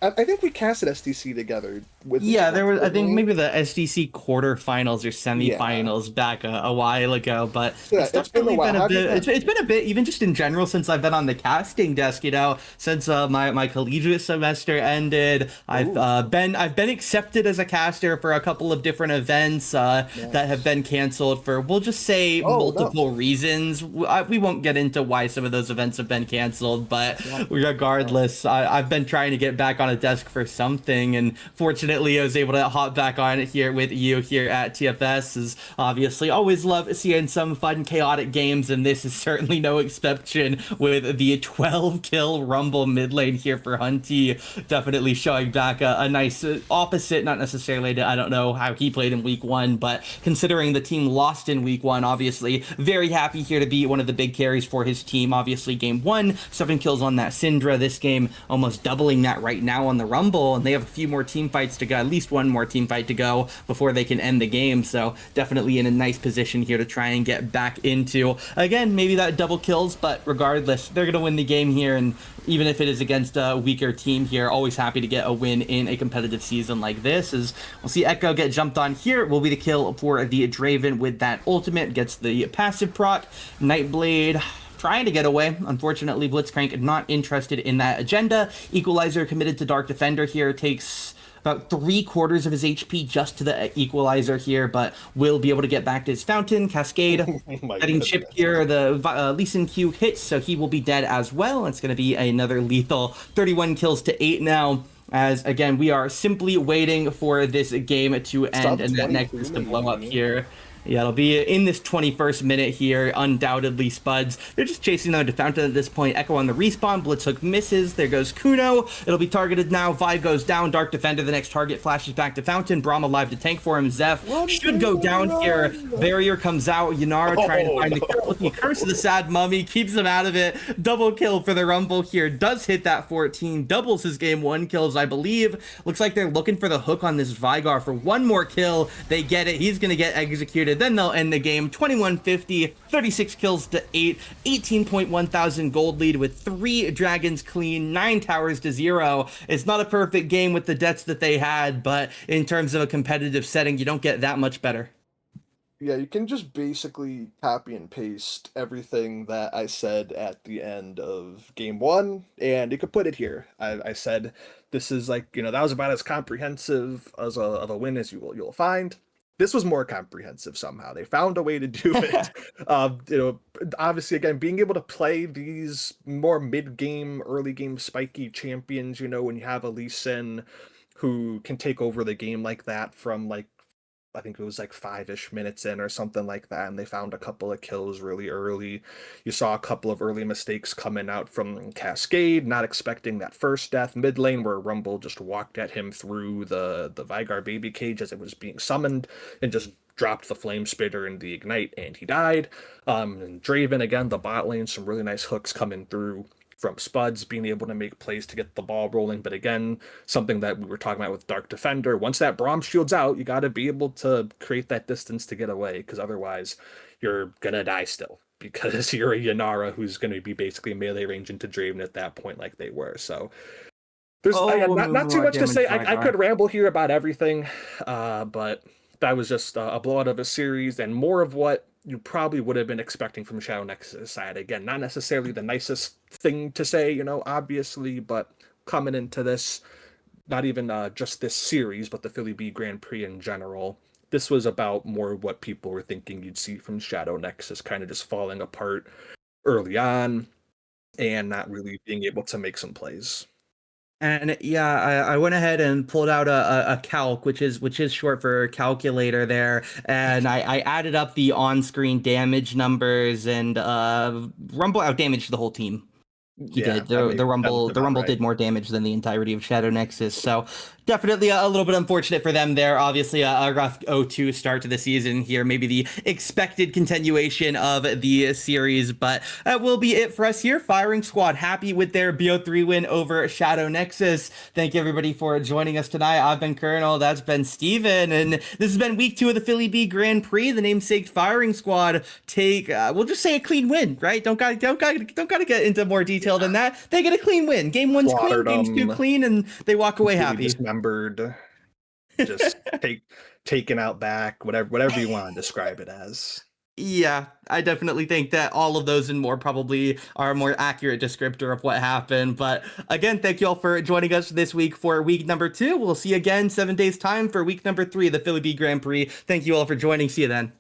I think we casted SDC together. There was, I think, maybe the SDC quarterfinals or semifinals back a while ago, but it's been a while. It's been a bit, even just in general, since I've been on the casting desk, since my collegiate semester ended. I've been accepted as a caster for a couple of different events that have been canceled for, we'll just say, multiple reasons. We won't get into why some of those events have been canceled, but regardless, I've been trying to get back on a desk for something, and fortunately I was able to hop back on it here with you here at TFS. Is obviously always love seeing some fun chaotic games, and this is certainly no exception with the 12 kill Rumble mid lane here for Hunty. Definitely showing back a nice opposite, not necessarily, I don't know how he played in week 1, but considering the team lost in week 1, obviously very happy here to be one of the big carries for his team. Obviously game 1, 7 kills on that Syndra. This game almost doubling that right now on the Rumble, and they have a few more team fights to go, at least one more team fight to go before they can end the game. So definitely in a nice position here to try and get back into, again, maybe that double kills, but regardless, they're going to win the game here. And even if it is against a weaker team here, always happy to get a win in a competitive season like this. As we'll see Echo get jumped on here, will be the kill for the Draven with that ultimate, gets the passive proc. Nightblade trying to get away. Unfortunately, Blitzcrank not interested in that agenda. Equalizer committed to Dark Defender here, takes about 3/4 of his HP just to the Equalizer here, but will be able to get back to his Fountain. Cascade getting chipped here. The Lee Sin Q hits, so he will be dead as well. It's going to be another lethal 31 kills to 8 now. As, again, we are simply waiting for this game to end and that Nexus to blow up here. Yeah, it'll be in this 21st minute here, undoubtedly Spuds. They're just chasing down to Fountain at this point. Echo on the respawn, Blitzhook misses. There goes Kuno. It'll be targeted now. Vi goes down. Dark Defender, the next target, flashes back to Fountain. Braum alive to tank for him. Zeph should go down here. Barrier comes out. Yanara trying to find the kill. Looking curse of the Sad Mummy, keeps him out of it. Double kill for the Rumble here. Does hit that 14. Doubles his game 1 kills, I believe. Looks like they're looking for the hook on this Vygar for one more kill. They get it. He's going to get executed. Then they'll end the game. 2150, 36 kills to 8, 18.1 thousand gold lead with 3 dragons clean, 9 towers to 0. It's not a perfect game with the deaths that they had, but in terms of a competitive setting, you don't get that much better. Yeah, you can just basically copy and paste everything that I said at the end of game one, and you could put it here. I said this is like, that was about as comprehensive as of a win as you'll find. This was more comprehensive somehow. They found a way to do it. Obviously, again, being able to play these more mid-game, early-game spiky champions, when you have a Lee Sin who can take over the game like that from like I think it was like 5-ish minutes in or something like that, and they found a couple of kills really early. You saw a couple of early mistakes coming out from Cascade, not expecting that first death mid lane where Rumble just walked at him through the Vygar baby cage as it was being summoned and just dropped the flame spitter and the ignite, and he died. And Draven again, the bot lane, some really nice hooks coming through from Spuds, being able to make plays to get the ball rolling. But again, something that we were talking about with Dark Defender, once that Braum shield's out, you got to be able to create that distance to get away, because otherwise you're going to die still, because you're a Yanara who's going to be basically melee range into Draven at that point like they were. So there's not too much to say. I could ramble here about everything, but that was just a blowout of a series and more of what you probably would have been expecting from SHNX's side. Again, not necessarily the nicest thing to say, obviously, but coming into this, not even just this series, but the FillyB Grand Prix in general, this was about more what people were thinking you'd see from Shadow Nexus, kind of just falling apart early on and not really being able to make some plays. And yeah, I went ahead and pulled out a calc, which is short for calculator there, and I added up the on-screen damage numbers, and Rumble outdamaged the whole team. He did. The Rumble did more damage than the entirety of Shadow Nexus. So definitely a little bit unfortunate for them there. Obviously a rough 0-2 start to the season here. Maybe the expected continuation of the series, but that will be it for us here. Firing Squad happy with their BO3 win over Shadow Nexus. Thank you everybody for joining us tonight. I've been Colonel, that's been Steven, and this has been week 2 of the FillyB Grand Prix. The namesake Firing Squad take, we'll just say a clean win, right? Don't gotta get into more detail than that. They get a clean win. Game 1's clean, games 2 clean, and they walk away happy. Dismembered, just taken out back, whatever you want to describe it as. Yeah, I definitely think that all of those and more probably are a more accurate descriptor of what happened. But again, thank you all for joining us this week for week number 2. We'll see you again 7 days time for week number 3 of the FillyB Grand Prix. Thank you all for joining. See you then.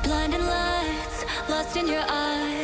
Blinding lights, lost in your eyes.